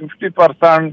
50%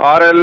RL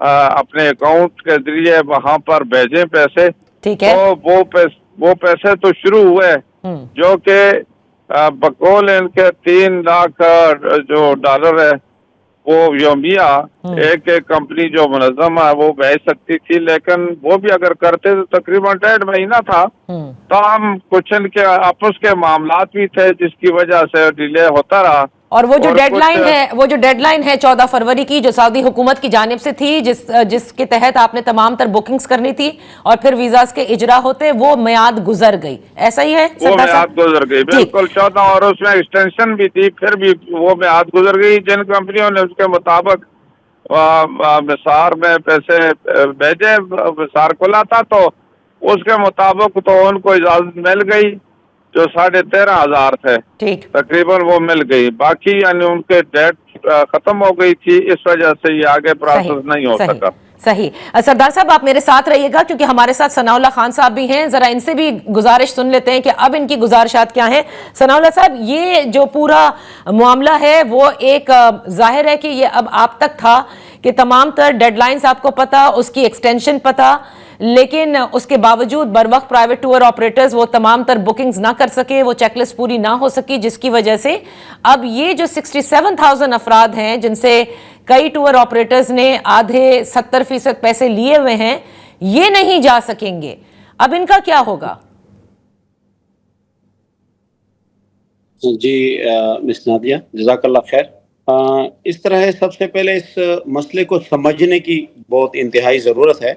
اپنے account کے ذریعے وہاں پر بھیجیں پیسے. ٹھیک ہے. تو وہ پیسے تو شروع ہوئے جو کہ بقول ان کے 3 لاکھ جو ڈالر ہے وہ یومیہ ایک کمپنی جو منظم ہے وہ بھیج سکتی تھی, لیکن وہ بھی اگر کرتے تو تقریباً 1.5 مہینہ تھا. تاہم کچھ ان کے آپس کے معاملات بھی تھے جس کی وجہ سے ڈیلے ہوتا رہا. اور وہ جو ڈیڈ لائن ہے 14 فروری کی جو سعودی حکومت کی جانب سے تھی جس کے تحت آپ نے تمام تر بکنگز کرنی تھی اور پھر ویزاز کے اجرا ہوتے, وہ میعاد گزر گئی, ایسا ہی ہے؟ وہ میعاد گزر گئی بالکل 14, اور اس میں ایکسٹینشن بھی تھی, پھر بھی وہ میعاد گزر گئی. جن کمپنیوں نے اس کے مطابق مسار میں پیسے بھیجے, مسار کھلا تھا تو اس کے مطابق تو ان کو اجازت مل گئی جو 13,500 تھے تقریباً وہ مل گئی. باقی یعنی ان کے ڈیٹ ختم ہو گئی تھی, اس وجہ سے یہ آگے پروسیس نہیں ہو سکا. صحیح. سردار صاحب آپ میرے ساتھ رہیے گا کیونکہ ہمارے ساتھ ثناء اللہ خان صاحب بھی ہیں, ذرا ان سے بھی گزارش سن لیتے ہیں کہ اب ان کی گزارشات کیا ہیں. ثناء اللہ صاحب, یہ جو پورا معاملہ ہے وہ ایک ظاہر ہے کہ یہ اب آپ تک تھا کہ تمام تر ڈیڈ لائنز آپ کو پتا, اس کی ایکسٹینشن پتا, لیکن اس کے باوجود بر وقت پرائیویٹ ٹور آپریٹرز وہ تمام تر بکنگز نہ کر سکے, وہ چیک لسٹ پوری نہ ہو سکی, جس کی وجہ سے اب یہ جو 67,000 افراد ہیں جن سے کئی ٹور آپریٹرز نے آدھے 70% پیسے لیے ہوئے ہیں, یہ نہیں جا سکیں گے. اب ان کا کیا ہوگا؟ جی مس نادیہ, جزاک اللہ خیر. اس طرح ہے, سب سے پہلے اس مسئلے کو سمجھنے کی بہت انتہائی ضرورت ہے.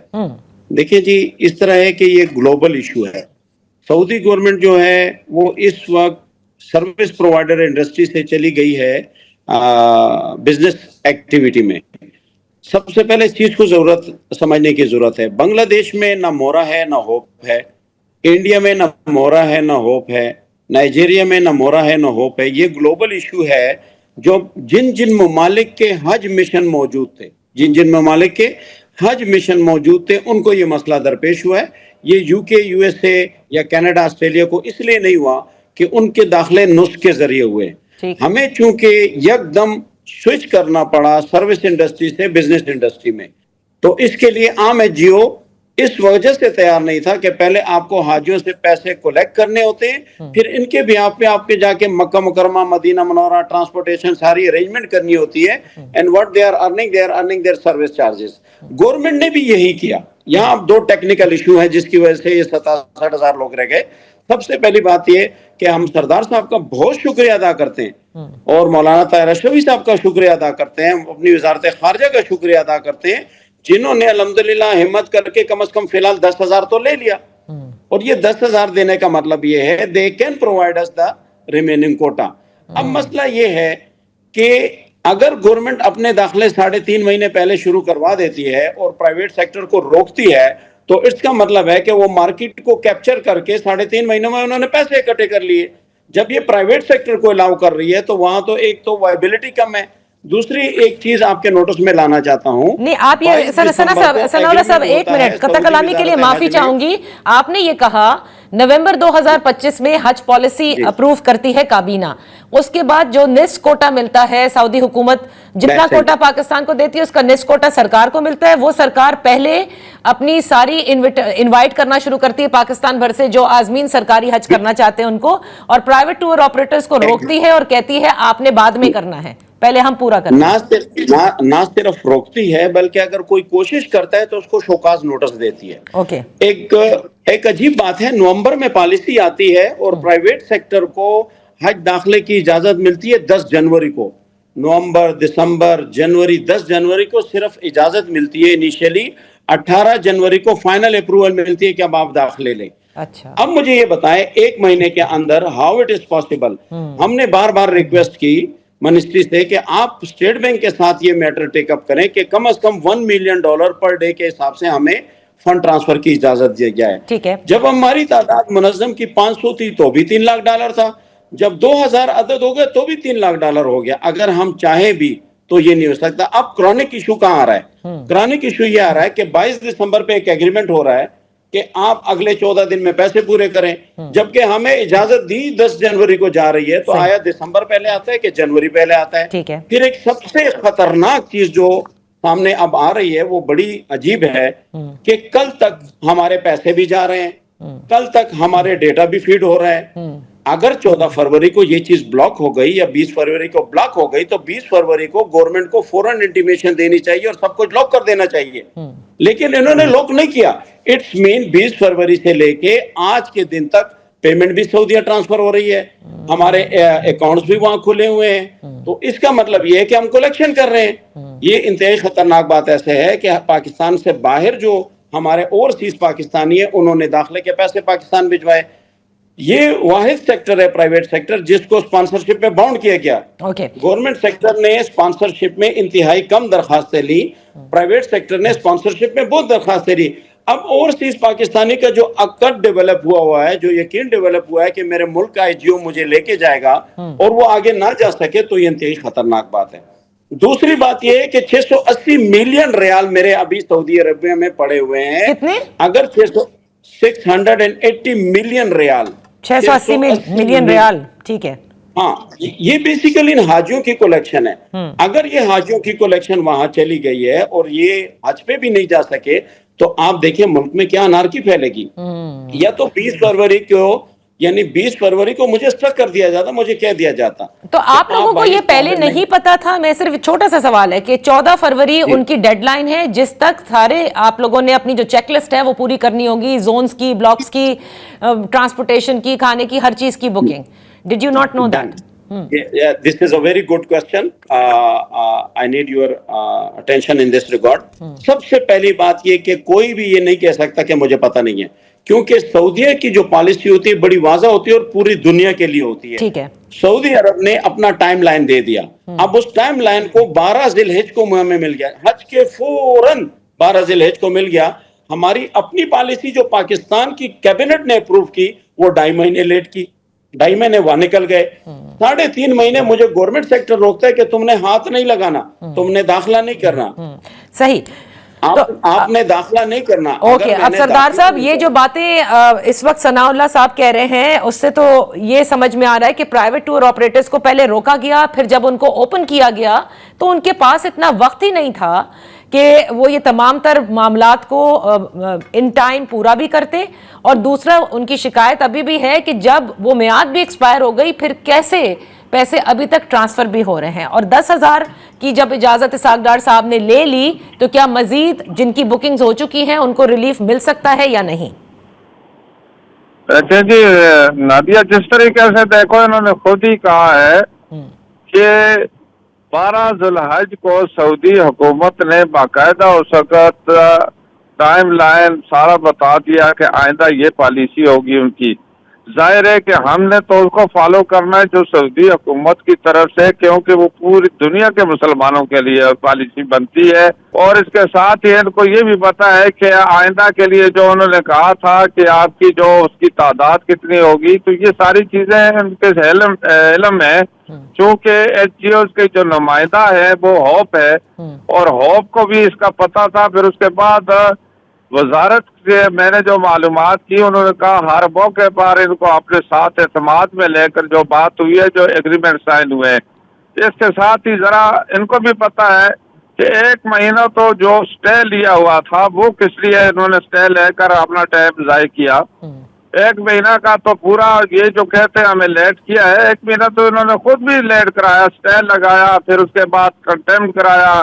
دیکھیں جی, اس طرح ہے کہ یہ گلوبل ایشو ہے. سعودی گورنمنٹ جو ہے وہ اس وقت سروس پرووائڈر انڈسٹری سے چلی گئی ہے بزنس ایکٹیویٹی میں. سب سے پہلے اس چیز کو سمجھنے کی ضرورت ہے. بنگلہ دیش میں نہ مورا ہے نہ ہوپ ہے, انڈیا میں نہ مورا ہے نہ ہوپ ہے, نائجیریا میں نہ مورا ہے نہ ہوپ ہے. یہ گلوبل ایشو ہے جو جن ممالک کے حج مشن موجود تھے, جن ممالک کے حج مشن موجود تھے ان کو یہ مسئلہ درپیش ہوا ہے. یہ یو کے, یو ایس اے یا کینیڈا, آسٹریلیا کو اس لیے نہیں ہوا کہ ان کے داخلے نسخ کے ذریعے ہوئے. ہمیں چونکہ یک دم سوئچ کرنا پڑا سروس انڈسٹری سے بزنس انڈسٹری میں, تو اس کے لیے عام ایچ جی او اس وجہ سے تیار نہیں تھا کہ پہلے آپ کو حاجیوں سے پیسے کلیکٹ کرنے ہوتے ہیں, پھر ان کے بھی آپ کے جا کے مکہ مکرمہ, مدینہ منورہ, ٹرانسپورٹیشن ساری ارینجمنٹ کرنی ہوتی ہے. And what they are earning their service charges. Government نے بھی یہی کیا. یہاں 2 ٹیکنیکل ایشو ہیں جس کی وجہ سے یہ 67,000 لوگ رہ گئے. سب سے پہلی بات یہ کہ ہم سردار صاحب کا بہت شکریہ ادا کرتے ہیں اور مولانا طاہر اشرفی صاحب کا شکریہ ادا کرتے ہیں, اپنی وزارت خارجہ کا شکریہ ادا کرتے ہیں, جنہوں نے الحمدللہ ہمت کر کے کم از کم فی الحال 10,000 تو لے لیا. اور یہ 10,000 دینے کا مطلب یہ ہے they can provide us the remaining quota. اب مسئلہ یہ ہے کہ اگر گورنمنٹ اپنے داخلے 3.5 مہینے پہلے شروع کروا دیتی ہے اور پرائیویٹ سیکٹر کو روکتی ہے, تو اس کا مطلب ہے کہ وہ مارکیٹ کو کیپچر کر کے 3.5 مہینوں میں انہوں نے پیسے اکٹھے کر لیے. جب یہ پرائیویٹ سیکٹر کو الاؤ کر رہی ہے تو وہاں تو ایک تو وائبلٹی کم ہے. دوسری ایک چیز آپ کے نوٹس میں لانا چاہتا ہوں. نہیں, آپ یہ ثناء اللہ صاحب ایک منٹ, قطع کلامی کے لیے معافی چاہوں گی. آپ نے یہ کہا نومبر 2025 میں حج پالیسی اپروو کرتی ہے کابینہ, اس کے بعد جو نصف کوٹا ملتا ہے سعودی حکومت جتنا کوٹا پاکستان کو دیتی ہے اس کا نصف کوٹا سرکار کو ملتا ہے. وہ سرکار پہلے اپنی ساری انوائٹ کرنا شروع کرتی ہے پاکستان بھر سے جو عازمین سرکاری حج کرنا چاہتے ہیں ان کو, اور پرائیویٹ ٹور آپریٹرز کو روکتی ہے اور کہتی ہے آپ نے بعد میں کرنا ہے, پہلے ہم پورا کرنا ہے. نہ صرف روکتی ہے بلکہ اگر کوئی کوشش کرتا ہے تو اس کو شوکاز نوٹس دیتی ہے. ایک عجیب بات ہے, نومبر میں پالیسی آتی ہے اور پرائیویٹ سیکٹر کو حج داخلے کی اجازت ملتی ہے 10 جنوری کو. نومبر, دسمبر, جنوری, 10 جنوری کو صرف اجازت ملتی ہے انیشیلی, 18 جنوری کو فائنل اپروول ملتی ہے کہ اب آپ داخلے لیں. اچھا, اب مجھے یہ بتائیں 1 مہینے کے اندر ہاؤ اٹ از پاسبل. ہم نے بار بار ریکویسٹ کی منسٹری سے کہ آپ اسٹیٹ بینک کے ساتھ یہ میٹر ٹیک اپ کریں کہ کم از کم $1 ملین پر ڈے کے حساب سے ہمیں فنڈ ٹرانسفر کی اجازت دی جائے. ٹھیک ہے. جب ہماری تعداد منظم کی 500 تھی تو بھی $3 لاکھ تھا, جب 2000 عدد ہو گئے تو بھی $3 لاکھ ہو گیا. اگر ہم چاہیں بھی تو یہ نہیں ہو سکتا. اب کرونک ایشو کہاں آ رہا ہے؟ کرونک ایشو یہ آ رہا ہے کہ 22 دسمبر پہ ایک ایگریمنٹ ہو رہا ہے کہ آپ اگلے 14 دن میں پیسے پورے کریں, جبکہ ہمیں اجازت دی 10 جنوری کو جا رہی ہے. تو آیا دسمبر پہلے آتا ہے کہ جنوری پہلے آتا ہے؟ پھر ایک سب سے خطرناک چیز جو سامنے اب آ رہی ہے وہ بڑی عجیب ہے کہ کل تک ہمارے پیسے بھی جا رہے ہیں، کل تک ہمارے ڈیٹا بھی فیڈ ہو رہا ہے۔ اگر 14 فروری کو یہ چیز بلاک ہو گئی یا 20 فروری کو بلاک ہو گئی تو 20 فروری کو گورنمنٹ کو فوراً انٹیمیشن دینی چاہیے اور سب کچھ لاک کر دینا چاہیے، لیکن انہوں نے لاک نہیں کیا۔ اٹس مین 20 فروری سے لے کے آج کے دن تک پیمنٹ بھی سعودیہ ٹرانسفر ہو رہی ہے، ہمارے اکاؤنٹس بھی وہاں کھلے ہوئے ہیں، تو اس کا مطلب یہ ہے کہ ہم کلیکشن کر رہے ہیں۔ یہ انتہائی خطرناک بات ایسے ہے کہ پاکستان سے باہر جو ہمارے اوورسیز پاکستانی ہیں انہوں نے داخلے کے پیسے پاکستان بھجوائے۔ یہ واحد سیکٹر ہے پرائیویٹ سیکٹر جس کو اسپانسرشپ میں باؤنڈ کیا گیا۔ گورنمنٹ سیکٹر نے اسپانسرشپ میں انتہائی کم درخواستیں لی، پرائیویٹ سیکٹر نے اسپانسرشپ میں بہت درخواستیں لی۔ اب اوورسیز پاکستانی کا جو عقد ڈیولپ ہوا ہے، جو یقین ڈیولپ ہوا ہے کہ میرے ملک کا IGO مجھے لے کے جائے گا اور وہ آگے نہ جا سکے، تو یہ انتہائی خطرناک بات ہے۔ دوسری بات یہ ہے کہ 680 ملین ریال میرے ابھی سعودی عربیہ میں پڑے ہوئے ہیں۔ کتنے؟ اگر 680 ملین ریال، 680 ملین ریال، ٹھیک ہے۔ ہاں، یہ بیسیکلی ان حاجیوں کی کولیکشن ہے۔ اگر یہ حاجیوں کی کولیکشن وہاں چلی گئی ہے اور یہ حج پہ بھی نہیں جا سکے تو آپ دیکھیں ملک میں کیا انارکی پھیلے گی۔ یا تو 20 فروری کو، یعنی 20 فروری کو مجھے اسٹرک کر دیا جاتا، مجھے کہہ دیا جاتا۔ تو آپ لوگوں کو یہ پہلے نہیں پتا تھا؟ میں صرف چھوٹا سا سوال ہے کہ 14 فروری ان کی ڈیڈ لائن ہے جس تک سارے آپ لوگوں نے اپنی جو چیک لسٹ ہے وہ پوری کرنی ہوگی، زونز کی، بلاکس کی، ٹرانسپورٹیشن کی، کھانے کی، ہر چیز کی booking. Did you not know that? This is a very good question. I need your attention in this regard. سب سے پہلی بات یہ کہ کوئی بھی یہ نہیں کہہ سکتا کہ مجھے پتہ نہیں ہے، کیونکہ سعودیہ کی جو پالیسی ہوتی ہے بڑی واضح ہوتی ہے اور پوری دنیا کے لیے ہوتی ہے۔ ٹھیک ہے۔ سعودی عرب نے اپنا ٹائم لائن دے دیا، اب اس ٹائم لائن کو 12 ذی الحج کو ہمیں مل گیا، حج کے فوراً 12 ذی الحج کو مل گیا۔ ہماری اپنی پالیسی جو پاکستان کی کیبنٹ نے اپروو کی وہ 2.5 مہینے لیٹ کی، 2.5 مہینے وہاں نکل گئے، 3.5 مہینے مجھے گورنمنٹ سیکٹر روکتا ہے کہ تم نے ہاتھ نہیں لگانا، تم نے داخلہ نہیں کرنا۔ صحیح، آپ نے داخلہ نہیں کرنا۔ اوکے، اب سردار صاحب یہ جو باتیں اس وقت ثناء اللہ صاحب کہہ رہے ہیں اس سے تو یہ سمجھ میں آ رہا ہے کہ پرائیویٹ ٹور آپریٹرز کو پہلے روکا گیا، پھر جب ان کو اوپن کیا گیا تو ان کے پاس اتنا وقت ہی نہیں تھا کہ وہ یہ تمام تر معاملات کو ان ٹائم پورا بھی کرتے، اور دوسرا ان کی شکایت ابھی بھی ہے کہ جب وہ میعاد بھی ایکسپائر ہو گئی پھر کیسے پیسے ابھی تک ٹرانسفر بھی ہو رہے ہیں، اور 10,000 کی جب اجازت اسحاق ڈار صاحب نے لے لی تو کیا مزید جن کی بکنگز ہو چکی ہیں ان کو ریلیف مل سکتا ہے یا نہیں؟ اچھا جی نادیہ، جس طریقے سے دیکھو انہوں نے خود ہی کہا ہے کہ 12 ذی الحج کو سعودی حکومت نے باقاعدہ اس وقت ٹائم لائن سارا بتا دیا کہ آئندہ یہ پالیسی ہوگی ان کی۔ ظاہر ہے کہ ہم نے تو اس کو فالو کرنا ہے جو سعودی حکومت کی طرف سے، کیونکہ وہ پوری دنیا کے مسلمانوں کے لیے پالیسی بنتی ہے، اور اس کے ساتھ ہی ان کو یہ بھی پتا ہے کہ آئندہ کے لیے جو انہوں نے کہا تھا کہ آپ کی جو اس کی تعداد کتنی ہوگی، تو یہ ساری چیزیں ان کے علم ہے۔ چونکہ HGOs کے جو نمائندہ ہے وہ ہوپ ہے، اور ہوپ کو بھی اس کا پتا تھا۔ پھر اس کے بعد وزارت سے میں نے جو معلومات کی، انہوں نے کہا ہر موقع پر ان کو اپنے ساتھ اعتماد میں لے کر جو بات ہوئی ہے، جو ایگریمنٹ سائن ہوئے ہیں، اس کے ساتھ ہی ذرا ان کو بھی پتا ہے کہ 1 مہینہ تو جو سٹے لیا ہوا تھا وہ کس لیے انہوں نے سٹے لے کر اپنا ٹائم ضائع کیا۔ 1 مہینہ کا تو پورا یہ جو کہتے ہیں ہمیں لیٹ کیا ہے، 1 مہینہ تو انہوں نے خود بھی لیٹ کرایا، سٹے لگایا، پھر اس کے بعد کنٹیمپٹ کرایا،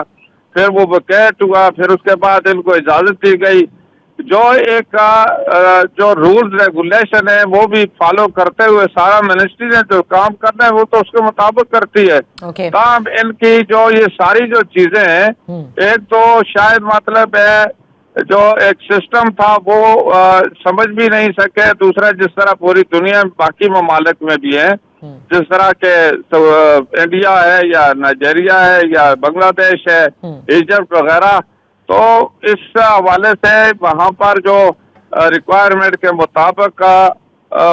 پھر وہ ویکیٹ ہوا، پھر اس کے بعد ان کو اجازت دی گئی۔ جو ایک جو رولز ریگولیشن ہے وہ بھی فالو کرتے ہوئے سارا منسٹری نے جو کام کرنا ہے وہ تو اس کے مطابق کرتی ہے۔ تاہم ان کی جو یہ ساری جو چیزیں ہیں، ایک تو شاید مطلب ہے جو ایک سسٹم تھا وہ سمجھ بھی نہیں سکے، دوسرا جس طرح پوری دنیا باقی ممالک میں بھی ہے، جس طرح کہ انڈیا ہے یا نائجیریا ہے یا بنگلہ دیش ہے، ایجپٹ وغیرہ، تو اس حوالے سے وہاں پر جو ریکوائرمنٹ کے مطابق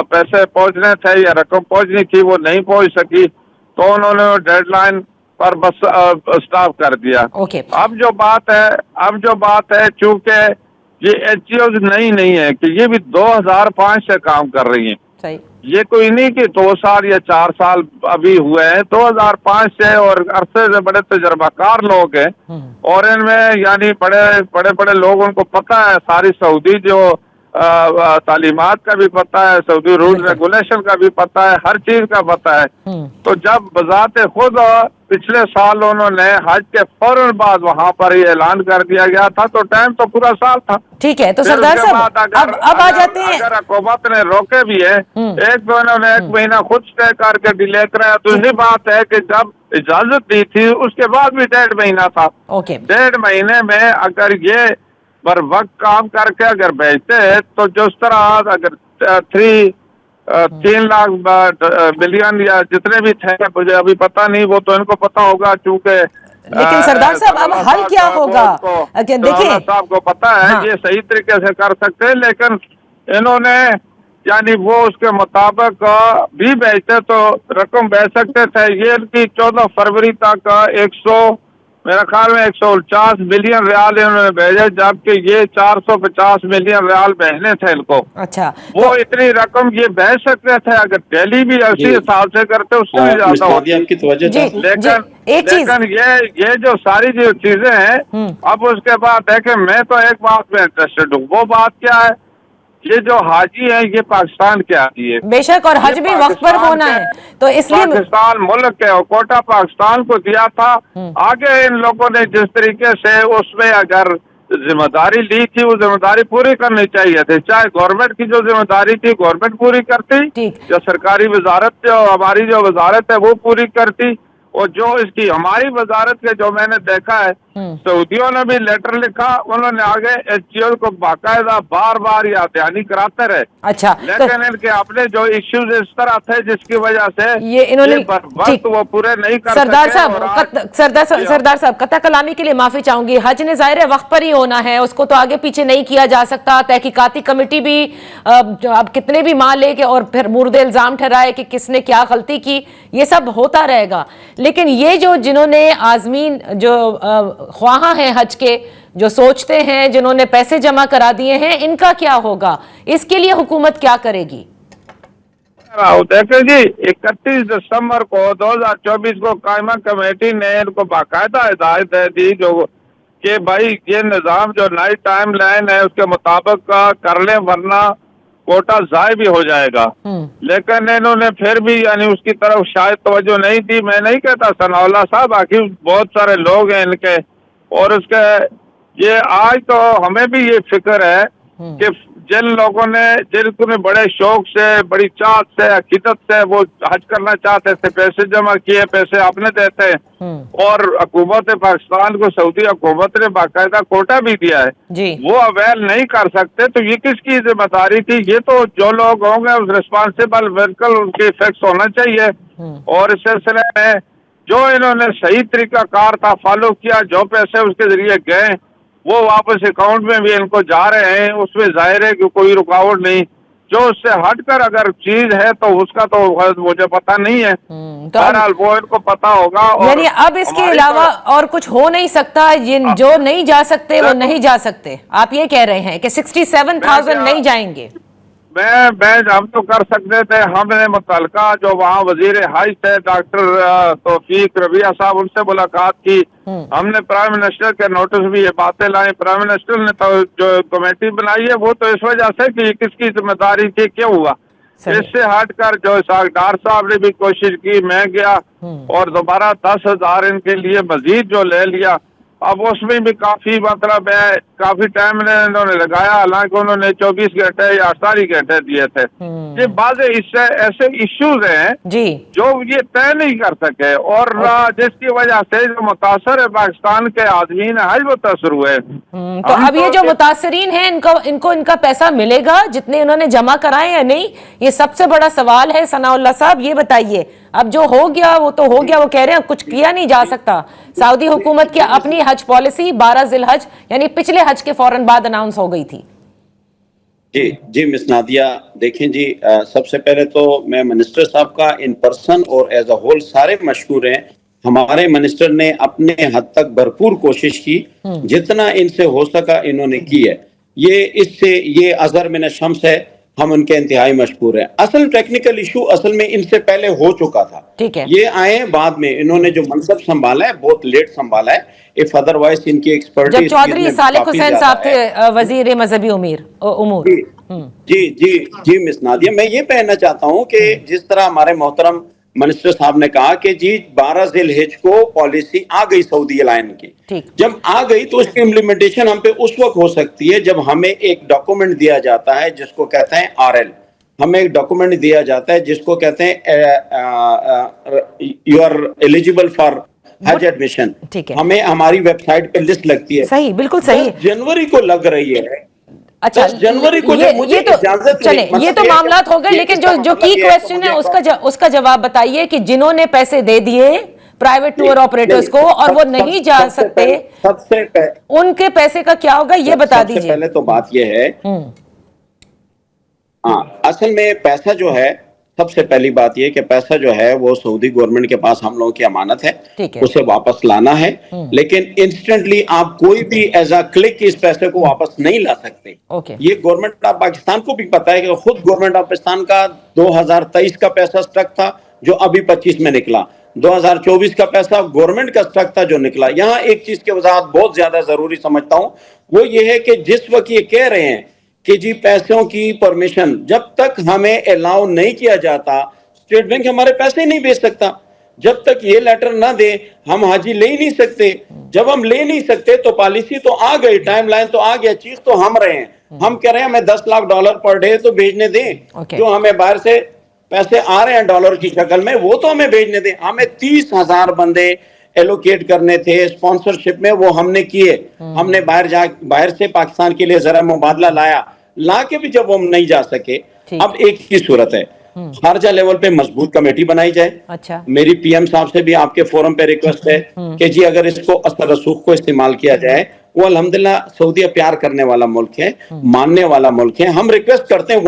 پیسے پہنچنے تھے یا رقم پہنچنی تھی وہ نہیں پہنچ سکی، تو انہوں نے ڈیڈ لائن پر بس اسٹاپ کر دیا۔ اب جو بات ہے چونکہ یہ HGOs نہیں ہے کہ یہ بھی 2005 سے کام کر رہی ہیں، یہ کوئی نہیں کہ 2 سال یا 4 سال ابھی ہوئے ہیں، 2005 سے، اور عرصے سے بڑے تجربہ کار لوگ ہیں، اور ان میں یعنی بڑے لوگ، ان کو پتہ ہے ساری سعودی جو تعلیمات کا بھی پتہ ہے، سعودی رول ریگولیشن کا بھی پتہ ہے، ہر چیز کا پتہ ہے۔ تو جب بذات خود پچھلے سال انہوں نے حج کے فوراً بعد وہاں پر یہ اعلان کر دیا گیا تھا، تو ٹائم تو پورا سال تھا۔ ٹھیک ہے، تو پھر سردار اس کے صاحب بعد اب آ جاتے ہیں، اگر حکومت نے روکے بھی ہے، ایک تو انہوں نے 1 مہینہ خود اسٹے کر کے ڈیلے کرایا۔ دوسری بات ہے کہ جب اجازت دی تھی اس کے بعد بھی 1.5 مہینہ تھا۔ اوکے 1.5 مہینے میں اگر یہ بر وقت کام کر کے اگر بھیجتے ہیں تو جس طرح اگر 3 لاکھ ملین یا جتنے بھی تھے، مجھے ابھی پتہ نہیں، وہ تو ان کو پتہ ہوگا، چونکہ لیکن سردار صاحب اب حل کیا ہوگا؟ دیکھیں صاحب کو پتہ ہے یہ صحیح طریقے سے کر سکتے ہیں، لیکن انہوں نے یعنی وہ اس کے مطابق بھی بیچتے تو رقم بیچ سکتے تھے۔ یہ ان کی 14 فروری تک 100 میرا خیال میں 149 ملین ریال انہوں نے بھیجے، جبکہ یہ 450 ملین ریال بھیجنے تھے ان کو۔ اچھا، وہ اتنی رقم یہ بیچ سکتے تھے اگر ڈیلی بھی اسی حساب سے کرتے، اس سے بھی زیادہ ہوتی۔ آپ کی توجہ چاہتا ہوں۔ لیکن یہ جو ساری جو چیزیں ہیں، اب اس کے بعد دیکھیں، میں تو ایک بات میں انٹرسٹڈ ہوں۔ وہ بات کیا ہے، یہ جو حاجی ہیں یہ پاکستان کے حاجی ہے، بے شک، اور حج بھی وقت پر ہونا ہے، تو اس لیے پاکستان ملک کے کوٹا پاکستان کو دیا تھا۔ آگے ان لوگوں نے جس طریقے سے اس میں اگر ذمہ داری لی تھی، وہ ذمہ داری پوری کرنی چاہیے تھی، چاہے گورنمنٹ کی جو ذمہ داری تھی گورنمنٹ پوری کرتی، یا سرکاری وزارت جو ہماری جو وزارت ہے وہ پوری کرتی، اور جو اس کی ہماری وزارت کے جو میں نے دیکھا ہے، سعودیوں نے بھی لیٹر لکھا، انہوں نے آگے ایس او کو باقاعدہ بار یہ دہانی کراتے رہے۔ اچھا، لیکن ان کے اپنے جو ایشوز اس طرح تھے جس کی وجہ سے انہوں نے وقت وہ پورے نہیں کر سکے۔ سردار صاحب قطع کلامی کے لیے معافی چاہوں گی، حج نے ظاہر ہے وقت پر ہی ہونا ہے، اس کو تو آگے پیچھے نہیں کیا جا سکتا۔ تحقیقاتی کمیٹی بھی اب کتنے بھی مان لے کہ اور پھر مورد الزام ٹھہرائے کہ کس نے کیا غلطی کی، یہ سب ہوتا رہے گا۔ لیکن یہ جو جنہوں نے عازمین جو خواہاں ہیں حج کے، جو سوچتے ہیں، جنہوں نے پیسے جمع کرا دیے ہیں، ان کا کیا ہوگا؟ اس کے لیے حکومت کیا کرے گی؟ دیکھیں جی، 31 دسمبر کو 2024 کو قائمہ کمیٹی نے ان کو باقاعدہ ہدایت دے دی جو کہ بھائی یہ نظام جو نائٹ ٹائم لائن ہے اس کے مطابق کر لیں، ورنہ کوٹا ضائع بھی ہو جائے گا۔ لیکن انہوں نے پھر بھی یعنی اس کی طرف شاید توجہ نہیں دی۔ میں نہیں کہتا ثناء اللہ صاحب، باقی بہت سارے لوگ ہیں ان کے، اور اس کے یہ آج تو ہمیں بھی یہ فکر ہے کہ جن لوگوں نے بڑے شوق سے، بڑی چاہت سے، عقیدت سے وہ حج کرنا چاہتے تھے، پیسے جمع کیے، پیسے اپنے دیتے، اور حکومت پاکستان کو سعودی حکومت نے باقاعدہ کوٹا بھی دیا ہے، وہ اویل نہیں کر سکتے، تو یہ کس کی ذمہ داری تھی؟ یہ تو جو لوگ ہوں گے ریسپانسبل بالکل ان کی فیکس ہونا چاہیے، اور اس سلسلے میں جو انہوں نے صحیح طریقہ کار تھا فالو کیا، جو پیسے اس کے ذریعے گئے وہ واپس اکاؤنٹ میں بھی ان کو جا رہے ہیں، اس میں ظاہر ہے کہ کوئی رکاوٹ نہیں۔ جو اس سے ہٹ کر اگر چیز ہے تو اس کا تو مجھے پتہ نہیں ہے، بہرحال وہ ان کو پتہ ہوگا۔ یعنی اب اس کے علاوہ اور کچھ ہو نہیں سکتا، جو نہیں جا سکتے وہ نہیں جا سکتے، آپ یہ کہہ رہے ہیں کہ 67,000 نہیں جائیں گے؟ ہم تو کر سکتے تھے، ہم نے متعلقہ جو وہاں وزیر حج تھے ڈاکٹر توفیق ربیہ صاحب، ان سے ملاقات کی، ہم نے پرائم منسٹر کے نوٹس بھی یہ باتیں لائیں، پرائم منسٹر نے تو جو کمیٹی بنائی ہے وہ تو اس وجہ سے کہ یہ کس کی ذمہ داری تھی، کیوں ہوا، اس سے ہٹ کر جو اسحاق ڈار صاحب نے بھی کوشش کی، میں گیا اور دوبارہ 10,000 ان کے لیے مزید جو لے لیا۔ اب اس میں بھی کافی مطلب ہے، کافی ٹائم انہوں نے لگایا، حالانکہ انہوں نے 24 گھنٹے یا 48 گھنٹے دیے تھے۔ یہ بعض ایسے ایشوز ہیں جو یہ طے نہیں کر سکے، اور جس کی وجہ سے جو متاثر ہے پاکستان کے عازمین حج متاثر ہوئے۔ تو اب یہ جو متاثرین ہیں ان کو ان کا پیسہ ملے گا جتنے انہوں نے جمع کرائے یا نہیں؟ یہ سب سے بڑا سوال ہے ثناء اللہ صاحب، یہ بتائیے۔ اب جو ہو گیا وہ تو ہو گیا، وہ کہہ رہے ہیں کچھ کیا نہیں جا سکتا۔ سعودی حکومت کی اپنی حج پالیسی 12 ذی الحج یعنی پچھلے حج کے فوراً بعد اناؤنس ہو گئی تھی۔ جی مس نادیہ، دیکھیں جی، سب سے پہلے تو میں منسٹر صاحب کا ان پرسن اور ایز اے ہول سارے مشکور ہیں۔ ہمارے منسٹر نے اپنے حد تک بھرپور کوشش کی، جتنا ان سے ہو سکا انہوں نے کی ہے۔ یہ اس سے یہ اظہر من الشمس ہے، ہم ان کے انتہائی مشکور ہیں. اصل ٹیکنیکل ایشو اصل میں ان سے پہلے ہو چکا تھا. ٹھیک ہے, یہ آئے ہیں بعد میں, انہوں نے جو منصب سنبھالا ہے بہت لیٹ سنبھالا ہے. اف ادروائز ان کی جب ایکسپرٹیز چودھری صالح حسین صاحب تھے وزیر مذہبی امور. جی مس نادیہ, میں یہ کہنا چاہتا ہوں کہ جس طرح ہمارے محترم منسٹر صاحب نے کہا کہ جی 12 ذی الحجہ کو پالیسی آ گئی سعودی الائن کی. جب آ گئی تو اس کی امپلیمنٹیشن ہم پہ اس وقت ہو سکتی ہے جب ہمیں ایک ڈاکومنٹ دیا جاتا ہے جس کو کہتے ہیں RL. ہمیں ایک ڈاکومنٹ دیا جاتا ہے جس کو کہتے ہیں you are eligible for Hajj admission. ہمیں ہماری ویب سائٹ پہ لسٹ لگتی ہے. صحیح, بالکل صحیح. 10 جنوری کو لگ رہی ہے. اچھا, 10 جنوری کو یہ تو چلیں, یہ تو معاملات ہو گئے, لیکن جو کی کویسچن ہے اس کا جواب بتائیے کہ جنہوں نے پیسے دے دیے پرائیویٹ ٹور آپریٹرز کو اور وہ نہیں جا سکتے, سب سے ان کے پیسے کا کیا ہوگا یہ بتا دیجئے. سب سے پہلے تو بات یہ ہے, اصل میں پیسہ جو ہے, سب سے پہلی بات یہ کہ پیسہ جو ہے وہ سعودی گورنمنٹ کے پاس ہم لوگوں کی امانت ہے, اسے واپس لانا ہے. لیکن انسٹنٹلی آپ کوئی بھی ایز اے کلک اس پیسے کو واپس نہیں لا سکتے. یہ گورنمنٹ آف پاکستان کو بھی پتا ہے کہ خود گورنمنٹ آف پاکستان کا 2023 کا پیسہ سٹک تھا جو ابھی 25 میں نکلا, 2024 کا پیسہ گورنمنٹ کا سٹک تھا جو نکلا. یہاں ایک چیز کی وضاحت بہت زیادہ ضروری سمجھتا ہوں, وہ یہ ہے کہ جس وقت یہ کہہ رہے ہیں کہ جی پیسوں کی پرمیشن, جب تک ہمیں الاؤ نہیں کیا جاتا اسٹیٹ بینک ہمارے پیسے نہیں بھیج سکتا. جب تک یہ لیٹر نہ دے ہم حاجی لے ہی نہیں سکتے. جب ہم لے نہیں سکتے تو پالیسی تو آ گئی, ٹائم لائن تو آ گیا, چیز تو ہم رہے ہیں. ہم کہہ رہے ہیں ہمیں $10 لاکھ پر ڈے تو بھیجنے دیں. جو ہمیں باہر سے پیسے آ رہے ہیں ڈالر کی شکل میں وہ تو ہمیں بھیجنے دیں. ہمیں 30,000 بندے ایلوکیٹ کرنے تھے اسپانسرشپ میں, وہ ہم نے کیے. ہم نے باہر سے پاکستان کے لیے ذرا مبادلہ لا کے بھی جب ہم نہیں جا سکے, اب ایک ہی صورت ہے, خارجہ لیول پہ مضبوط کمیٹی بنائی جائے. میری پی ایم صاحب سے بھی آپ کے فورم پہ ریکویسٹ ہے کہ جی اگر اس کو اثر رسوخ کو استعمال کیا جائے. وہ الحمدللہ سعودیہ پیار کرنے والا ملک ہے, ماننے والا ملک ہے. ہم ریکویسٹ کرتے ہیں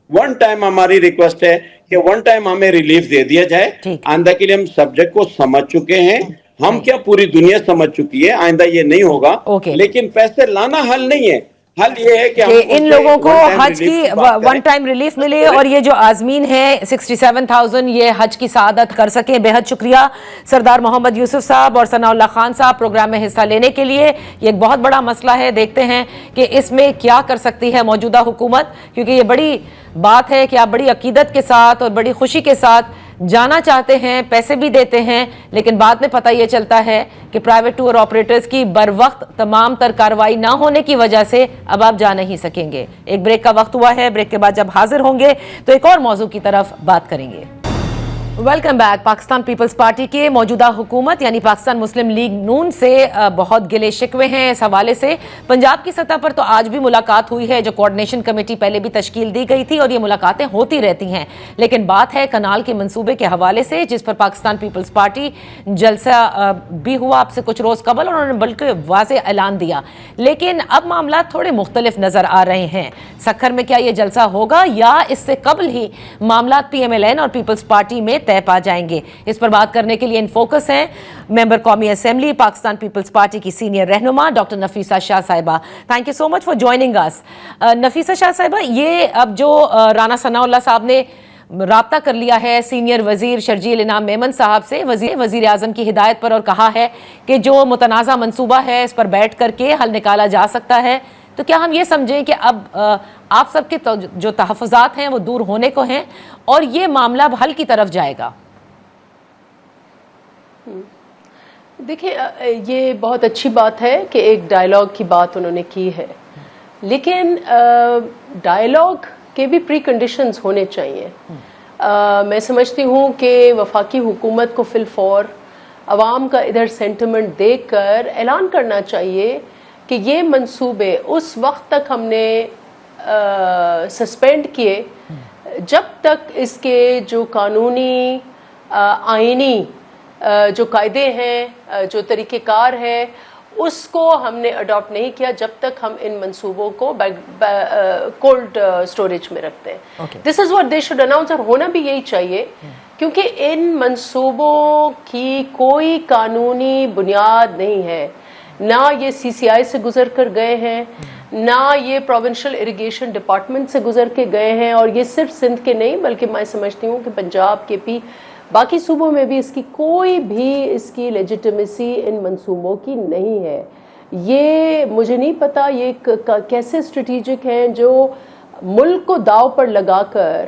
ون ٹائم ہماری ریکویسٹ ہے کہ ون ٹائم ہمیں ریلیف دے دیا جائے. آئندہ کے لیے ہم سبجیکٹ کو سمجھ چکے ہیں, ہم کیا پوری دنیا سمجھ چکی ہے, آئندہ یہ نہیں ہوگا. لیکن پیسے لانا حل نہیں ہے. حل یہ ہے کہ ان لوگوں کو حج کی ون ٹائم ریلیف ملے اور یہ جو عازمین ہیں 67,000 یہ حج کی سعادت کر سکیں. بے حد شکریہ سردار محمد یوسف صاحب اور ثناء اللہ خان صاحب پروگرام میں حصہ لینے کے لیے. یہ ایک بہت بڑا مسئلہ ہے, دیکھتے ہیں کہ اس میں کیا کر سکتی ہے موجودہ حکومت, کیونکہ یہ بڑی بات ہے کہ آپ بڑی عقیدت کے ساتھ اور بڑی خوشی کے ساتھ جانا چاہتے ہیں, پیسے بھی دیتے ہیں, لیکن بعد میں پتہ یہ چلتا ہے کہ پرائیویٹ ٹور آپریٹرز کی بر وقت تمام تر کارروائی نہ ہونے کی وجہ سے اب آپ جا نہیں سکیں گے. ایک بریک کا وقت ہوا ہے, بریک کے بعد جب حاضر ہوں گے تو ایک اور موضوع کی طرف بات کریں گے. Welcome back. Pakistan Peoples Party کے موجودہ حکومت یعنی پاکستان مسلم لیگ نون سے بہت گلے شکوے ہیں اس حوالے سے. پنجاب کی سطح پر تو آج بھی ملاقات ہوئی ہے, جو کوارڈینیشن کمیٹی پہلے بھی تشکیل دی گئی تھی اور یہ ملاقاتیں ہوتی رہتی ہیں. لیکن بات ہے کنال کے منصوبے کے حوالے سے, جس پر پاکستان پیپلز پارٹی جلسہ بھی ہوا آپ سے کچھ روز قبل, اور انہوں نے بلکہ واضح اعلان دیا. لیکن اب معاملات تھوڑے مختلف نظر آ رہے ہیں. سکھر میں کیا یہ جلسہ ہوگا یا اس سے قبل ہی معاملات PMLN اور پیپلز پارٹی میں طے پا جائیں گے؟ اس پر بات کرنے کے لیے ان فوکس ہیں ممبر قومی اسمبلی پاکستان پیپلز پارٹی کی سینئر رہنما ڈاکٹر نفیسہ شاہ صاحبہ. Thank you so much for joining us. Nafisa Shah صاحبہ, یہ اب جو رانا ثناء اللہ صاحب نے رابطہ کر لیا ہے سینئر وزیر شرجیل انعام میمن صاحب سے وزیر اعظم کی ہدایت پر, اور کہا ہے کہ جو متنازع منصوبہ ہے اس پر بیٹھ کر کے حل نکالا جا سکتا ہے, تو کیا ہم یہ سمجھیں کہ اب آپ سب کے جو تحفظات ہیں وہ دور ہونے کو ہیں اور یہ معاملہ اب حل کی طرف جائے گا؟ دیکھیں, یہ بہت اچھی بات ہے کہ ایک ڈائیلاگ کی بات انہوں نے کی ہے, لیکن ڈائیلاگ کے بھی پری کنڈیشنز ہونے چاہیے. میں سمجھتی ہوں کہ وفاقی حکومت کو فی الفور عوام کا ادھر سینٹیمنٹ دیکھ کر اعلان کرنا چاہیے کہ یہ منصوبے اس وقت تک ہم نے سسپینڈ کیے جب تک اس کے جو قانونی آئینی جو قاعدے ہیں, جو طریقہ کار ہے, اس کو ہم نے اڈاپٹ نہیں کیا جب تک ہم ان منصوبوں کو کولڈ سٹوریج میں رکھتے ہیں. This is what they should announce, اور ہونا بھی یہی چاہیے, کیونکہ ان منصوبوں کی کوئی قانونی بنیاد نہیں ہے. نہ یہ CCI سے گزر کر گئے ہیں, نہ یہ پروونشل اریگیشن ڈپارٹمنٹ سے گزر کے گئے ہیں، اور یہ صرف سندھ کے نہیں بلکہ میں سمجھتی ہوں کہ پنجاب کے بھی باقی صوبوں میں بھی اس کی کوئی بھی اس کی لیجیٹمیسی ان منصوبوں کی نہیں ہے. یہ مجھے نہیں پتا یہ کیسے اسٹریٹجک ہیں جو ملک کو داؤ پر لگا کر،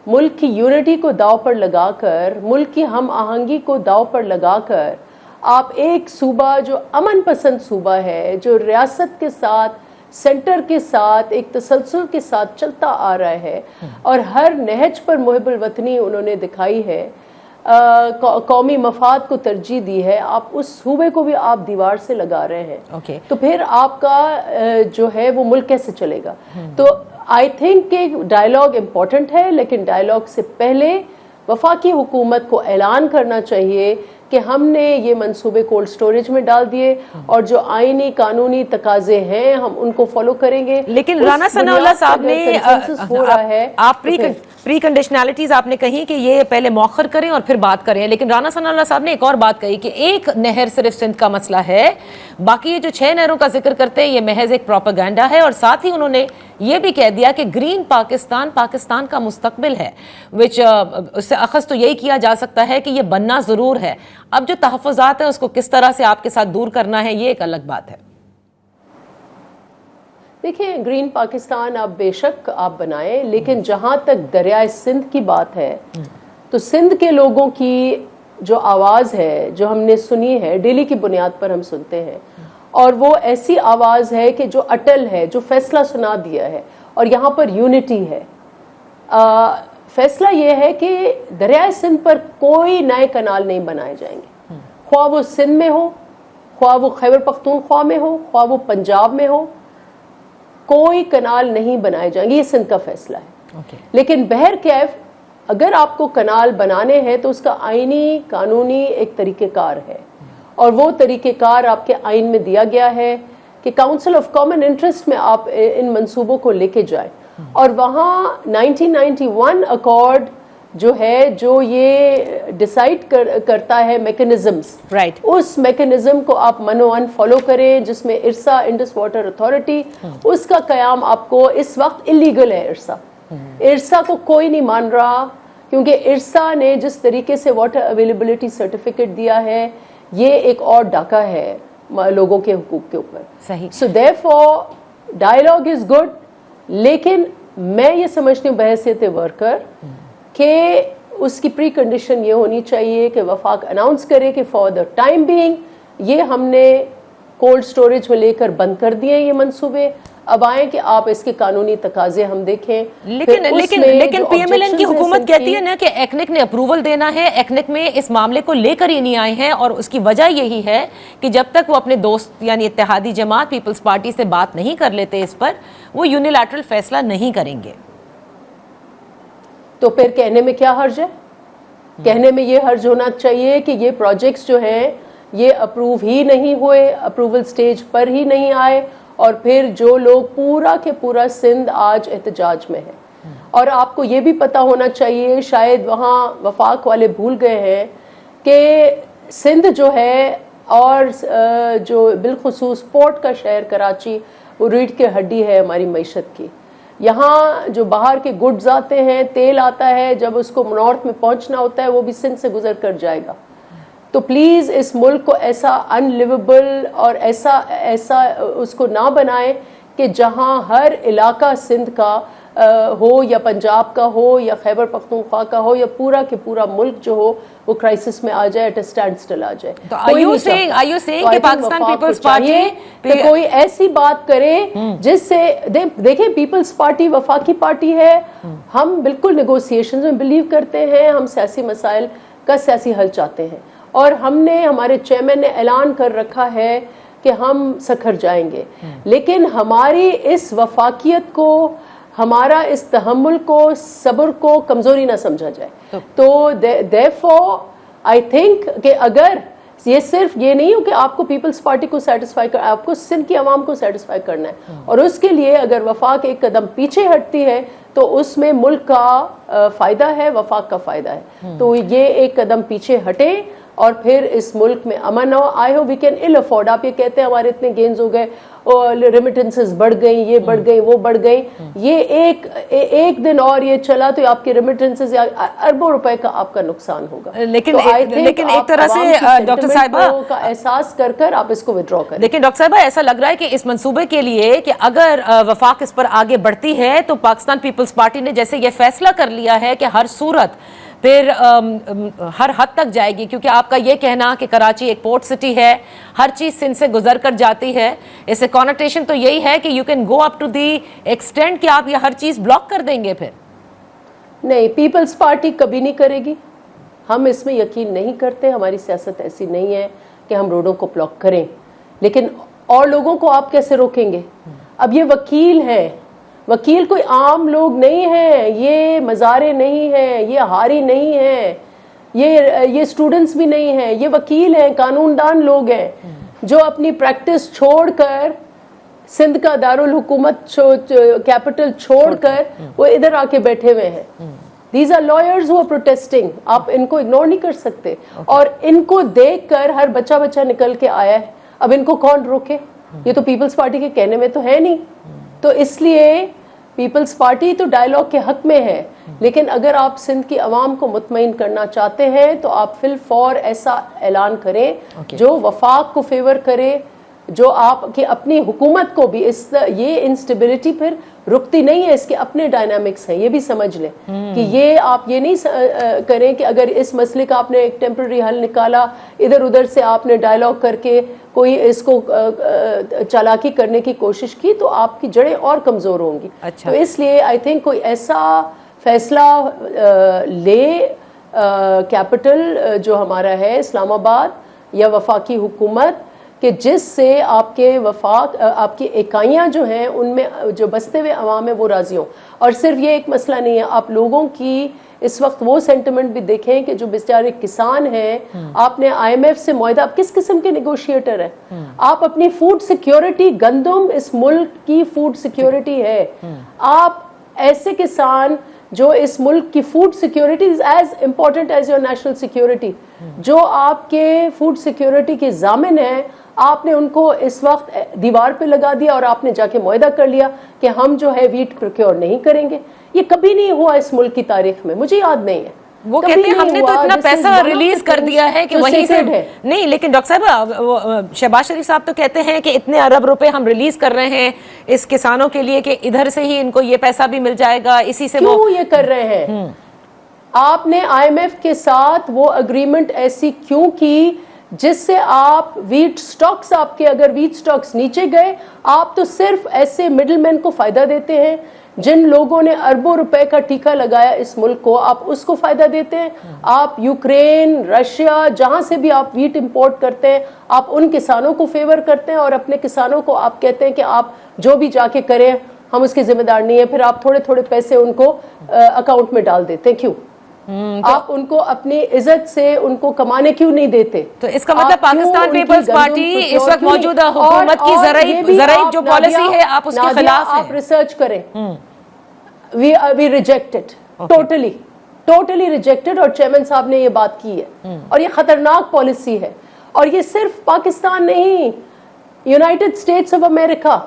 ملک کی یونٹی کو داؤ پر لگا کر، ملک کی ہم آہنگی کو داؤ پر لگا کر آپ ایک صوبہ جو امن پسند صوبہ ہے، جو ریاست کے ساتھ سینٹر کے ساتھ ایک تسلسل کے ساتھ چلتا آ رہا ہے اور ہر نہج پر محب الوطنی انہوں نے دکھائی ہے، قومی مفاد کو ترجیح دی ہے، آپ اس صوبے کو بھی آپ دیوار سے لگا رہے ہیں. تو پھر آپ کا جو ہے وہ ملک کیسے چلے گا؟ تو آئی تھنک کہ ڈائلاگ امپورٹنٹ ہے، لیکن ڈائلاگ سے پہلے وفاقی حکومت کو اعلان کرنا چاہیے کہ ہم نے یہ منصوبے کولڈ سٹوریج میں ڈال دیے اور جو آئینی قانونی تقاضے ہیں ہم ان کو فالو کریں گے. لیکن رانا ثناء اللہ صاحب نے آپ پری کنڈیشنالٹیز آپ نے کہی کہ یہ پہلے مؤخر کریں اور پھر بات کریں، لیکن رانا ثناء اللہ صاحب نے ایک اور بات کہی کہ ایک نہر صرف سندھ کا مسئلہ ہے، باقی یہ جو 6 نہروں کا ذکر کرتے ہیں یہ محض ایک پروپیگنڈا ہے، اور ساتھ ہی انہوں نے یہ بھی کہہ دیا کہ گرین پاکستان کا مستقبل ہے، وچ اس سے اخذ تو یہی کیا جا سکتا ہے کہ یہ بننا ضرور ہے. اب جو تحفظات ہیں اس کو کس طرح سے آپ کے ساتھ دور کرنا ہے یہ ایک الگ بات ہے. دیکھیں گرین پاکستان آپ بے شک آپ بنائیں، لیکن جہاں تک دریائے سندھ کی بات ہے تو سندھ کے لوگوں کی جو آواز ہے جو ہم نے سنی ہے ڈیلی کی بنیاد پر ہم سنتے ہیں، اور وہ ایسی آواز ہے کہ جو اٹل ہے، جو فیصلہ سنا دیا ہے، اور یہاں پر یونٹی ہے. فیصلہ یہ ہے کہ دریائے سندھ پر کوئی نئے کنال نہیں بنائے جائیں گے، خواہ وہ سندھ میں ہو، خواہ وہ خیبر پختونخوا میں ہو، خواہ وہ پنجاب میں ہو، کوئی کنال نہیں بنائے جائیں گے. یہ سندھ کا فیصلہ ہے. لیکن بہرکیف اگر آپ کو کنال بنانے ہیں تو اس کا آئینی قانونی ایک طریقہ کار ہے، اور وہ طریقہ کار آپ کے آئین میں دیا گیا ہے کہ کاؤنسل آف کامن انٹرسٹ میں آپ ان منصوبوں کو لے کے جائیں، اور وہاں 1991 اکارڈ جو ہے جو یہ ڈیسائیڈ کرتا ہے میکنزمز، اس میکنزم کو آپ منوان فالو کریں، جس میں ارسا انڈس واٹر اتھارٹی، اس کا قیام آپ کو اس وقت اللیگل ہے. ارسا کو کوئی نہیں مان رہا، کیونکہ ارسا نے جس طریقے سے واٹر اویلیبلٹی سرٹیفکیٹ دیا ہے یہ ایک اور ڈاکہ ہے لوگوں کے حقوق کے اوپر. سو دیئرفور ڈائلاگ از گڈ، لیکن میں یہ سمجھتی ہوں بحیثیت ورکر کہ اس کی پری کنڈیشن یہ ہونی چاہیے کہ وفاق اناؤنس کرے کہ فار دا ٹائم بینگ یہ ہم نے کولڈ سٹوریج میں لے کر بند کر دیے یہ منصوبے، اب آئیں کہ آپ اس کے قانونی تقاضے ہم دیکھیں. لیکن پی ایم ایل این کی حکومت کہتی ہے نا کہ ایکنک نے اپروول دینا ہے، ایکنک میں اس معاملے کو لے کر ہی نہیں آئے ہیں، اور اس کی وجہ یہی ہے کہ جب تک وہ اپنے دوست یعنی اتحادی جماعت پیپلز پارٹی سے بات نہیں کر لیتے اس پر، وہ یونیلیٹرل فیصلہ نہیں کریں گے. تو پھر کہنے میں کیا حرج ہے؟ کہنے میں یہ حرج ہونا چاہیے کہ یہ پروجیکٹس جو ہیں یہ اپروو ہی نہیں ہوئے، اپروول سٹیج پر ہی نہیں آئے، اور پھر جو لوگ پورا کے پورا سندھ آج احتجاج میں ہے. اور آپ کو یہ بھی پتا ہونا چاہیے، شاید وہاں وفاق والے بھول گئے ہیں کہ سندھ جو ہے اور جو بالخصوص پورٹ کا شہر کراچی وہ ریڑھ کی ہڈی ہے ہماری معیشت کی. یہاں جو باہر کے گڈز آتے ہیں، تیل آتا ہے، جب اس کو نارتھ میں پہنچنا ہوتا ہے وہ بھی سندھ سے گزر کر جائے گا. تو پلیز اس ملک کو ایسا ان لیویبل اور ایسا اس کو نہ بنائے کہ جہاں ہر علاقہ سندھ کا ہو یا پنجاب کا ہو یا خیبر پختونخوا کا ہو یا پورا کے پورا ملک جو ہو وہ کرائسس میں آ جائے، ایٹ اے اسٹینڈ سٹل آ جائے. کہ پاکستان پیپلز پارٹی کہ کوئی ایسی بات کرے جس سے دیکھیں پیپلز پارٹی وفاقی پارٹی ہے، ہم بالکل نیگوسیشنز میں بلیو کرتے ہیں، ہم سیاسی مسائل کا سیاسی حل چاہتے ہیں، اور ہم نے ہمارے چیئرمین نے اعلان کر رکھا ہے کہ ہم سکھر جائیں گے. لیکن ہماری اس وفاقیت کو، ہمارا اس تحمل کو، صبر کو کمزوری نہ سمجھا جائے. تو therefore I think کہ اگر یہ صرف یہ نہیں ہو کہ آپ کو پیپلز پارٹی کو سیٹسفائی کرنا، آپ کو سندھ کی عوام کو سیٹسفائی کرنا ہے، اور اس کے لیے اگر وفاق ایک قدم پیچھے ہٹتی ہے تو اس میں ملک کا فائدہ ہے، وفاق کا فائدہ ہے. تو یہ ایک قدم پیچھے ہٹیں، اور پھر اس ملک میں امن ہو. آئی ہو وی کین ill afford. آپ یہ کہتے ہیں ہمارے اتنے گینز ہو گئے اور ریمیٹنسز بڑھ گئیں, یہ بڑھ گئیں, وہ بڑھ گئیں, یہ ایک دن اور یہ چلا تو آپ کی ریمیٹنسز اربوں روپے کا آپ کا نقصان ہوگا. لیکن ایک طرح سے ڈاکٹر صاحبہ کا احساس کر آپ اس کو withdraw کریں. لیکن ڈاکٹر صاحبہ ایسا لگ رہا ہے کہ اس منصوبے کے لیے کہ اگر وفاق اس پر آگے بڑھتی ہے تو پاکستان پیپلز پارٹی نے جیسے یہ فیصلہ کر لیا ہے کہ ہر صورت پھر ہر حد تک جائے گی, کیونکہ آپ کا یہ کہنا کہ کراچی ایک پورٹ سٹی ہے, ہر چیز سندھ سے گزر کر جاتی ہے, اس سے کونوٹیشن تو یہی ہے کہ you can go up to the extent کہ آپ یہ ہر چیز بلاک کر دیں گے. پھر نہیں, پیپلز پارٹی کبھی نہیں کرے گی. ہم اس میں یقین نہیں کرتے, ہماری سیاست ایسی نہیں ہے کہ ہم روڈوں کو بلاک کریں. لیکن اور لوگوں کو آپ کیسے روکیں گے؟ اب یہ وکیل ہیں, وکیل کوئی عام لوگ نہیں ہیں, یہ مزارے نہیں ہیں, یہ ہاری نہیں ہیں, یہ اسٹوڈنٹس بھی نہیں ہیں, یہ وکیل ہیں, قانون دان لوگ ہیں جو اپنی پریکٹس چھوڑ کر سندھ کا دارالحکومت کیپٹل چھوڑ کر وہ ادھر آ کے بیٹھے ہوئے ہیں. These are lawyers who are protesting. آپ ان کو اگنور نہیں کر سکتے. اور ان کو دیکھ کر ہر بچہ نکل کے آیا ہے. اب ان کو کون روکے؟ یہ تو پیپلز پارٹی کے کہنے میں تو ہے نہیں. تو اس لیے پیپلز پارٹی تو ڈائیلاگ کے حق میں ہے, لیکن اگر آپ سندھ کی عوام کو مطمئن کرنا چاہتے ہیں تو آپ فی الفور ایسا اعلان کریں جو وفاق کو فیور کرے, جو آپ کی اپنی حکومت کو بھی یہ انسٹیبلٹی پھر رکتی نہیں ہے, اس کے اپنے ڈائنامکس ہیں, یہ بھی سمجھ لیں کہ یہ آپ یہ نہیں کریں کہ اگر اس مسئلے کا آپ نے ایک ٹیمپرری حل نکالا, ادھر ادھر سے آپ نے ڈائیلاگ کر کے کوئی اس کو چالاکی کرنے کی کوشش کی تو آپ کی جڑیں اور کمزور ہوں گی. تو اس لیے آئی تھنک کوئی ایسا فیصلہ لے کیپٹل جو ہمارا ہے اسلام آباد یا وفاقی حکومت کہ جس سے آپ کے آپ کی اکائیاں جو ہیں ان میں جو بستے ہوئے عوام ہے وہ راضی ہوں. اور صرف یہ ایک مسئلہ نہیں ہے, آپ لوگوں کی اس وقت وہ سینٹیمنٹ بھی دیکھیں کہ جو بیچارے کسان ہیں, آپ نے IMF سے معاہدہ, آپ کس قسم کے نیگوشیٹر ہیں؟ آپ اپنی فوڈ سیکیورٹی, گندم اس ملک کی فوڈ سیکیورٹی ہے, آپ ایسے کسان جو اس ملک کی food security is as important as your national security, جو آپ کے فوڈ سیکیورٹی کے ضامن ہیں, آپ نے ان کو اس وقت دیوار پہ لگا دیا اور آپ نے جا کے معاہدہ کر لیا کہ ہم جو ہے ویٹ پروکیور نہیں کریں گے. یہ کبھی نہیں ہوا اس ملک کی تاریخ میں, مجھے یاد نہیں ہے. وہ کہتے ہیں ہم نے تو اتنا پیسہ ریلیز کر دیا ہے کہ وہیں سے نہیں. لیکن ڈاکٹر صاحب شہباز شریف صاحب تو کہتے ہیں کہ اتنے ارب روپے ہم ریلیز کر رہے ہیں اس کسانوں کے لیے کہ ادھر سے ہی ان کو یہ پیسہ بھی مل جائے گا, اسی سے کیوں یہ کر رہے ہیں؟ آپ نے IMF کے ساتھ وہ اگریمنٹ ایسی کیوں کی جس سے آپ ویٹ سٹاکس, آپ کے اگر ویٹ سٹاکس نیچے گئے, آپ تو صرف ایسے مڈل مین کو فائدہ دیتے ہیں جن لوگوں نے اربوں روپے کا ٹیکہ لگایا اس ملک کو, آپ اس کو فائدہ دیتے ہیں. آپ یوکرین, رشیا, جہاں سے بھی آپ ویٹ امپورٹ کرتے ہیں, آپ ان کسانوں کو فیور کرتے ہیں اور اپنے کسانوں کو آپ کہتے ہیں کہ آپ جو بھی جا کے کریں ہم اس کے ذمہ دار نہیں ہیں. پھر آپ تھوڑے تھوڑے پیسے ان کو اکاؤنٹ میں ڈال دیتے ہیں. کیوں آپ ان کو اپنی عزت سے ان کو کمانے کیوں نہیں دیتے؟ تو اس کا مطلب پاکستان پیپلز پارٹی اس وقت موجودہ حکومت کی زرعی جو پالیسی ہے آپ اس کے خلاف ہیں. آپ ریسرچ کریں, we reject it totally rejected, اور چیئرمین صاحب نے یہ بات کی ہے, اور یہ خطرناک پالیسی ہے. اور یہ صرف پاکستان نہیں, United States of America,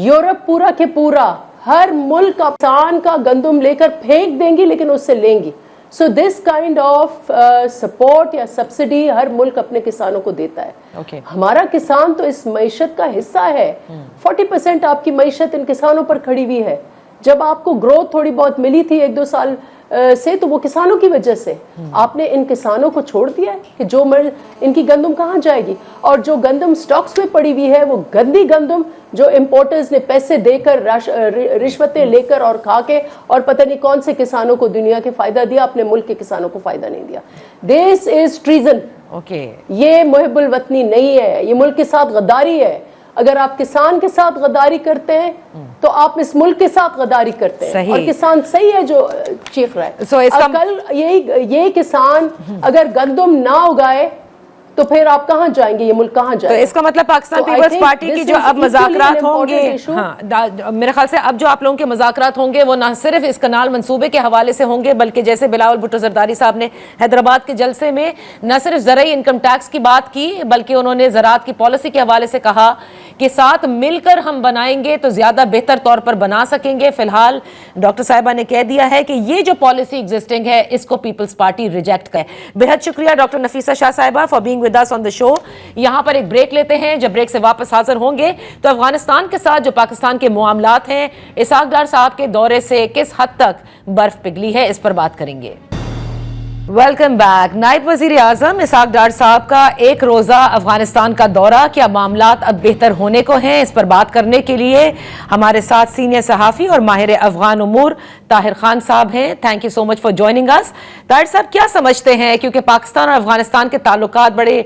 Europe پورا کے پورا, ہر ملک پاکستان کا گندم لے کر پھینک دیں گی لیکن اس سے لیں گی. سو دس کائنڈ آف سپورٹ یا سبسڈی ہر ملک اپنے کسانوں کو دیتا ہے. ہمارا کسان تو اس معیشت کا حصہ ہے. 40% آپ کی معیشت ان کسانوں پر کھڑی ہوئی ہے. جب آپ کو گروتھ تھوڑی بہت ملی تھی 1-2 سال سے تو وہ کسانوں کی وجہ سے. آپ نے ان کسانوں کو چھوڑ دیا ہے کہ جو ان کی گندم کہاں جائے گی, اور جو گندم سٹاکس میں پڑی ہوئی ہے وہ گندی گندم جو امپورٹرز نے پیسے دے کر رشوتیں لے کر اور کھا کے اور پتہ نہیں کون سے کسانوں کو دنیا کے فائدہ دیا, اپنے ملک کے کسانوں کو فائدہ نہیں دیا. دس از ٹریزن. یہ محب الوطنی نہیں ہے, یہ ملک کے ساتھ غداری ہے. اگر آپ کسان کے ساتھ غداری کرتے ہیں تو آپ اس ملک کے ساتھ غداری کرتے ہیں. اور کسان صحیح ہے جو چیخ رہا ہے. کل یہ کسان اگر گندم نہ اگائے تو پھر آپ کہاں جائیں گے, یہ ملک کہاں جائے تو گا؟ اس کا مطلب Pakistan So I Peoples think Party کی this جو is اب equally مذاکرات an ہوں گے, important issue. ہاں میرے خیال سے اب جو آپ لوگوں کے مذاکرات ہوں گے وہ نہ صرف اس کنال منصوبے کے حوالے سے ہوں گے, بلکہ جیسے بلاول بھٹو زرداری صاحب نے حیدرآباد کے جلسے میں نہ صرف زرعی انکم ٹیکس کی بات کی, بلکہ انہوں نے زراعت کی پالیسی کے حوالے سے کہا کہ ساتھ مل کر ہم بنائیں گے تو زیادہ بہتر طور پر بنا سکیں گے. فی الحال ڈاکٹر صاحبہ نے کہہ دیا ہے کہ یہ جو پالیسی ایگزسٹنگ ہے اس کو پیپلز پارٹی ریجیکٹ کرے. بہت شکریہ ڈاکٹر نفیسہ شاہ صاحبہ فار بینگ ود اس آن دا شو. یہاں پر ایک بریک لیتے ہیں, جب بریک سے واپس حاضر ہوں گے تو افغانستان کے ساتھ جو پاکستان کے معاملات ہیں, اسحاق ڈار صاحب کے دورے سے کس حد تک برف پگھلی ہے, اس پر بات کریں گے. Welcome back. نائب وزیر اعظم اسحاق ڈار صاحب کا ایک روزہ افغانستان کا دورہ, کیا معاملات اب بہتر ہونے کو ہیں؟ اس پر بات کرنے کے لیے ہمارے ساتھ سینئر صحافی اور ماہر افغان امور طاہر خان صاحب ہیں. Thank you so much for joining us. Tahir صاحب, کیا سمجھتے ہیں, کیونکہ پاکستان اور افغانستان کے تعلقات بڑے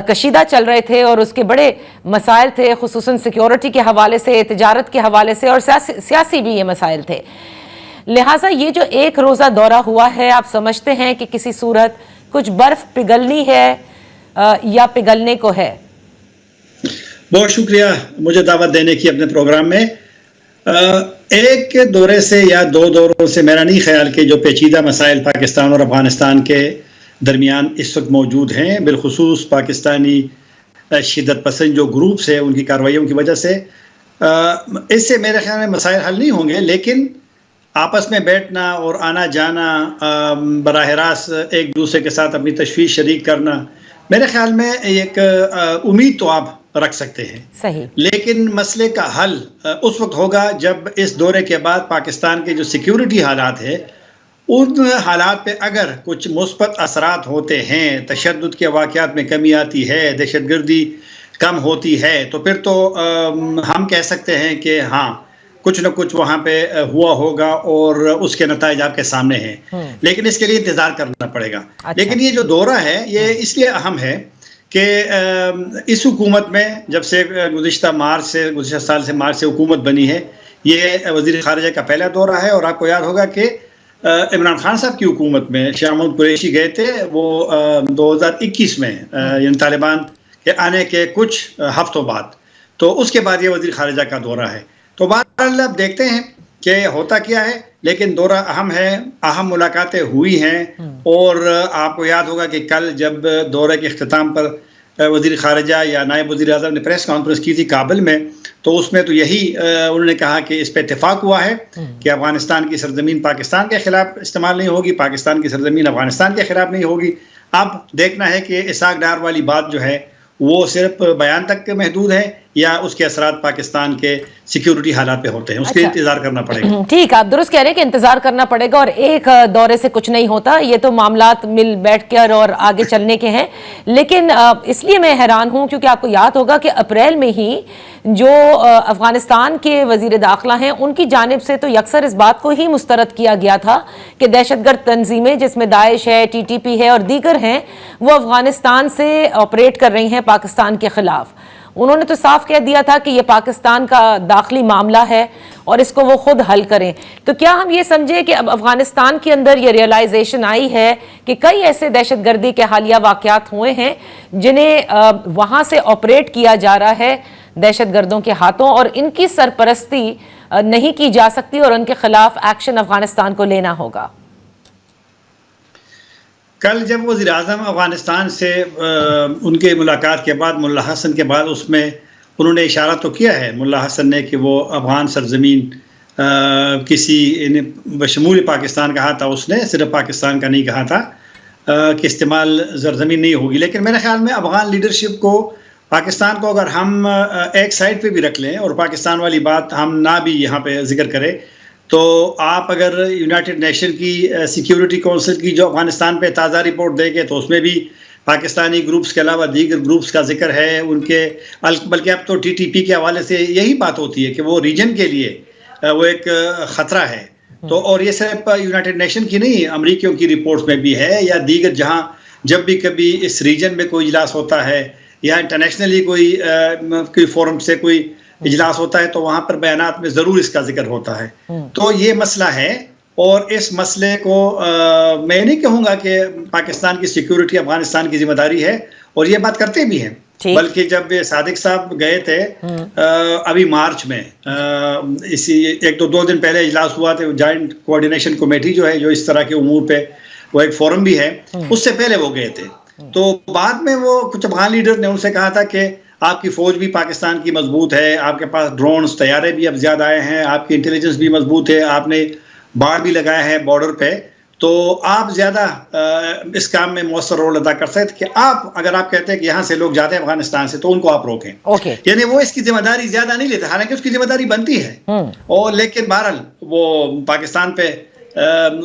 کشیدہ چل رہے تھے اور اس کے بڑے مسائل تھے, خصوصاً سیکیورٹی کے حوالے سے, تجارت کے حوالے سے, اور سیاسی بھی یہ مسائل تھے. لہٰذا یہ جو ایک روزہ دورہ ہوا ہے, آپ سمجھتے ہیں کہ کسی صورت کچھ برف پگھلنی ہے یا پگھلنے کو ہے؟ بہت شکریہ مجھے دعوت دینے کی اپنے پروگرام میں. ایک دورے سے یا دو دوروں سے میرا نہیں خیال کہ جو پیچیدہ مسائل پاکستان اور افغانستان کے درمیان اس وقت موجود ہیں, بالخصوص پاکستانی شدت پسند جو گروپس ہیں ان کی کارروائیوں کی وجہ سے, اس سے میرے خیال میں مسائل حل نہیں ہوں گے. لیکن آپس میں بیٹھنا اور آنا جانا, براہ راست ایک دوسرے کے ساتھ اپنی تشویش شریک کرنا, میرے خیال میں ایک امید تو آپ رکھ سکتے ہیں. صحیح. لیکن مسئلے کا حل اس وقت ہوگا جب اس دورے کے بعد پاکستان کے جو سیکیورٹی حالات ہیں ان حالات پہ اگر کچھ مثبت اثرات ہوتے ہیں, تشدد کے واقعات میں کمی آتی ہے, دہشت گردی کم ہوتی ہے, تو پھر تو ہم کہہ سکتے ہیں کہ ہاں کچھ نہ کچھ وہاں پہ ہوا ہوگا اور اس کے نتائج آپ کے سامنے ہیں. لیکن اس کے لیے انتظار کرنا پڑے گا. لیکن یہ جو دورہ ہے یہ اس لیے اہم ہے کہ اس حکومت میں جب سے گزشتہ سال سے مارچ سے حکومت بنی ہے, یہ وزیر خارجہ کا پہلا دورہ ہے. اور آپ کو یاد ہوگا کہ عمران خان صاحب کی حکومت میں شاہ محمود قریشی گئے تھے, وہ 2021 میں یعنی طالبان کے آنے کے کچھ ہفتوں بعد, تو اس کے بعد یہ وزیر خارجہ کا دورہ ہے. تو بہرحال اب دیکھتے ہیں کہ ہوتا کیا ہے, لیکن دورہ اہم ہے, اہم ملاقاتیں ہوئی ہیں. اور آپ کو یاد ہوگا کہ کل جب دورے کے اختتام پر وزیر خارجہ یا نائب وزیر اعظم نے پریس کانفرنس کی تھی کابل میں, تو اس میں تو یہی انہوں نے کہا کہ اس پہ اتفاق ہوا ہے کہ افغانستان کی سرزمین پاکستان کے خلاف استعمال نہیں ہوگی, پاکستان کی سرزمین افغانستان کے خلاف نہیں ہوگی. اب دیکھنا ہے کہ اسحاق ڈار والی بات جو ہے وہ صرف بیان تک محدود ہے یا اس کے اثرات پاکستان کے سیکیورٹی حالات پہ ہوتے ہیں, اس کے انتظار کرنا پڑے گا. ٹھیک, آپ درست کہہ رہے ہیں کہ انتظار کرنا پڑے گا, اور ایک دورے سے کچھ نہیں ہوتا, یہ تو معاملات مل بیٹھ کر اور آگے چلنے کے ہیں. لیکن اس لیے میں حیران ہوں کیونکہ آپ کو یاد ہوگا کہ اپریل میں ہی جو افغانستان کے وزیر داخلہ ہیں ان کی جانب سے تو یکسر اس بات کو ہی مسترد کیا گیا تھا کہ دہشت گرد تنظیمیں جس میں داعش ہے, ٹی ٹی پی ہے اور دیگر ہیں, وہ افغانستان سے آپریٹ کر رہی ہیں پاکستان کے خلاف. انہوں نے تو صاف کہہ دیا تھا کہ یہ پاکستان کا داخلی معاملہ ہے اور اس کو وہ خود حل کریں. تو کیا ہم یہ سمجھے کہ اب افغانستان کے اندر یہ ریئلائزیشن آئی ہے کہ کئی ایسے دہشت گردی کے حالیہ واقعات ہوئے ہیں جنہیں وہاں سے آپریٹ کیا جا رہا ہے دہشت گردوں کے ہاتھوں, اور ان کی سرپرستی نہیں کی جا سکتی اور ان کے خلاف ایکشن افغانستان کو لینا ہوگا؟ کل جب وزیر اعظم افغانستان سے ان کے ملاقات کے بعد ملا حسن کے بعد اس میں انہوں نے اشارہ تو کیا ہے ملا حسن نے کہ وہ افغان سرزمین کسی بشمول پاکستان کہا تھا, اس نے صرف پاکستان کا نہیں کہا تھا کہ استعمال سرزمین نہیں ہوگی. لیکن میرے خیال میں افغان لیڈرشپ کو, پاکستان کو اگر ہم ایک سائڈ پہ بھی رکھ لیں اور پاکستان والی بات ہم نہ بھی یہاں پہ ذکر کریں, تو آپ اگر یونائٹڈ نیشن کی سیکیورٹی کونسل کی جو افغانستان پہ تازہ رپورٹ دے گے تو اس میں بھی پاکستانی گروپس کے علاوہ دیگر گروپس کا ذکر ہے ان کے, بلکہ اب تو ٹی ٹی پی کے حوالے سے یہی بات ہوتی ہے کہ وہ ریجن کے لیے وہ ایک خطرہ ہے. تو اور یہ صرف یونائٹڈ نیشن کی نہیں, امریکیوں کی رپورٹس میں بھی ہے, یا دیگر جہاں جب بھی کبھی اس ریجن میں کوئی اجلاس ہوتا ہے یا انٹرنیشنلی کوئی فورم سے کوئی اجلاس ہوتا ہے تو وہاں پر بیانات میں ضرور اس کا ذکر ہوتا ہے. تو یہ مسئلہ ہے اور اس مسئلے کو میں نہیں کہوں گا کہ پاکستان کی سیکیورٹی افغانستان کی ذمہ داری ہے، اور یہ بات کرتے بھی ہیں، بلکہ جب صادق صاحب گئے تھے ابھی مارچ میں، اسی ایک دو دن پہلے اجلاس ہوا تھا جوائنٹ کوآرڈینیشن کمیٹی جو ہے، جو اس طرح کے امور پہ وہ ایک فورم بھی ہے، اس سے پہلے وہ گئے تھے، تو بعد میں وہ کچھ افغان لیڈر نے ان سے کہا تھا کہ آپ کی فوج بھی پاکستان کی مضبوط ہے، آپ کے پاس ڈرونز طیارے بھی اب زیادہ آئے ہیں، آپ کی انٹیلیجنس بھی مضبوط ہے، آپ نے باڑ بھی لگایا ہے بارڈر پہ، تو آپ زیادہ اس کام میں مؤثر رول ادا کر سکتے کہ آپ اگر آپ کہتے ہیں کہ یہاں سے لوگ جاتے ہیں افغانستان سے تو ان کو آپ روکیں، یعنی وہ اس کی ذمہ داری زیادہ نہیں لیتے، حالانکہ اس کی ذمہ داری بنتی ہے، اور لیکن بہرحال وہ پاکستان پہ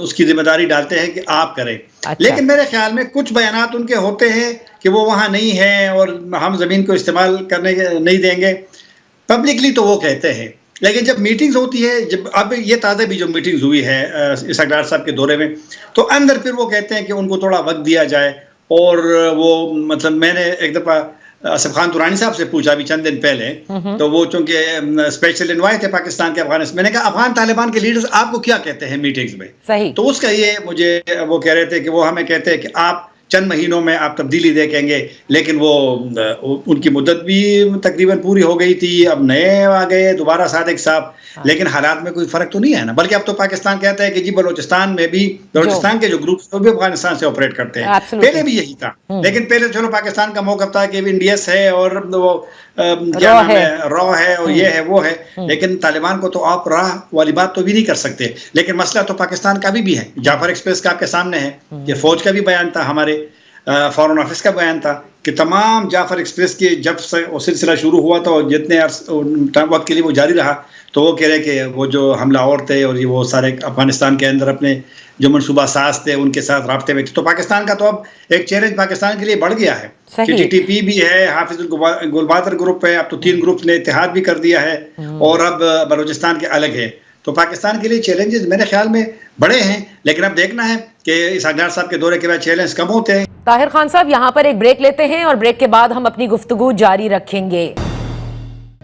اس کی ذمہ داری ڈالتے ہیں کہ آپ کریں۔ لیکن میرے خیال میں کچھ بیانات ان کے ہوتے ہیں کہ وہ وہاں نہیں ہیں اور ہم زمین کو استعمال کرنے نہیں دیں گے، پبلکلی تو وہ کہتے ہیں، لیکن جب میٹنگز ہوتی ہے، جب اب یہ تازہ بھی جو میٹنگز ہوئی ہے اسحاق ڈار صاحب کے دورے میں، تو اندر پھر وہ کہتے ہیں کہ ان کو تھوڑا وقت دیا جائے، اور وہ مطلب میں نے ایک دفعہ آصف خان دورانی صاحب سے پوچھا ابھی چند دن پہلے، تو وہ چونکہ اسپیشل انوائے تھے پاکستان کے افغانستان، میں نے کہا افغان طالبان کے لیڈرز آپ کو کیا کہتے ہیں میٹنگز میں؟ تو اس کا یہ مجھے وہ کہہ رہے تھے کہ وہ ہمیں کہتے ہیں کہ آپ چند مہینوں میں آپ تبدیلی دیکھیں گے، لیکن وہ ان کی مدت بھی تقریباً پوری ہو گئی تھی، اب نئے آ گئے دوبارہ صادق صاحب، لیکن حالات میں کوئی فرق تو نہیں ہے نا، بلکہ اب تو پاکستان کہتا ہے کہ جی بلوچستان میں بھی، بلوچستان کے جو گروپس وہ بھی افغانستان سے آپریٹ کرتے ہیں، پہلے بھی یہی تھا، لیکن پہلے چلو پاکستان کا موقف تھا کہ انڈیس ہے اور وہ کیا نام ہے را ہے اور یہ ہے وہ ہے، لیکن طالبان کو تو آپ راہ والی بات تو بھی نہیں کر سکتے، لیکن مسئلہ تو پاکستان کا بھی ہے، جعفر ایکسپریس کا آپ کے سامنے ہے، یہ فوج کا بھی بیان تھا، ہمارے فارن آفس کا بیان تھا کہ تمام جعفر ایکسپریس کی جب سے وہ سلسلہ شروع ہوا تھا اور جتنے وقت کے لیے وہ جاری رہا، تو وہ کہہ رہے کہ وہ جو حملہ آور تھے اور یہ وہ سارے افغانستان کے اندر اپنے جو منصوبہ ساز تھے ان کے ساتھ رابطے میں تھے، تو پاکستان کا تو اب ایک چیلنج پاکستان کے لیے بڑھ گیا ہے کہ ٹی ٹی پی بھی ہے، حافظ گلبادر گروپ ہے، اب تو 3 گروپ نے اتحاد بھی کر دیا ہے، اور اب بلوچستان کے الگ ہے، تو پاکستان کے لیے چیلنجز میرے خیال میں بڑے ہیں، لیکن اب دیکھنا ہے کہ اسحاق ڈار صاحب کے دورے کے بعد چیلنج کم ہوتے ہیں۔ طاہر خان صاحب یہاں پر ایک بریک لیتے ہیں اور بریک کے بعد ہم اپنی گفتگو جاری رکھیں گے۔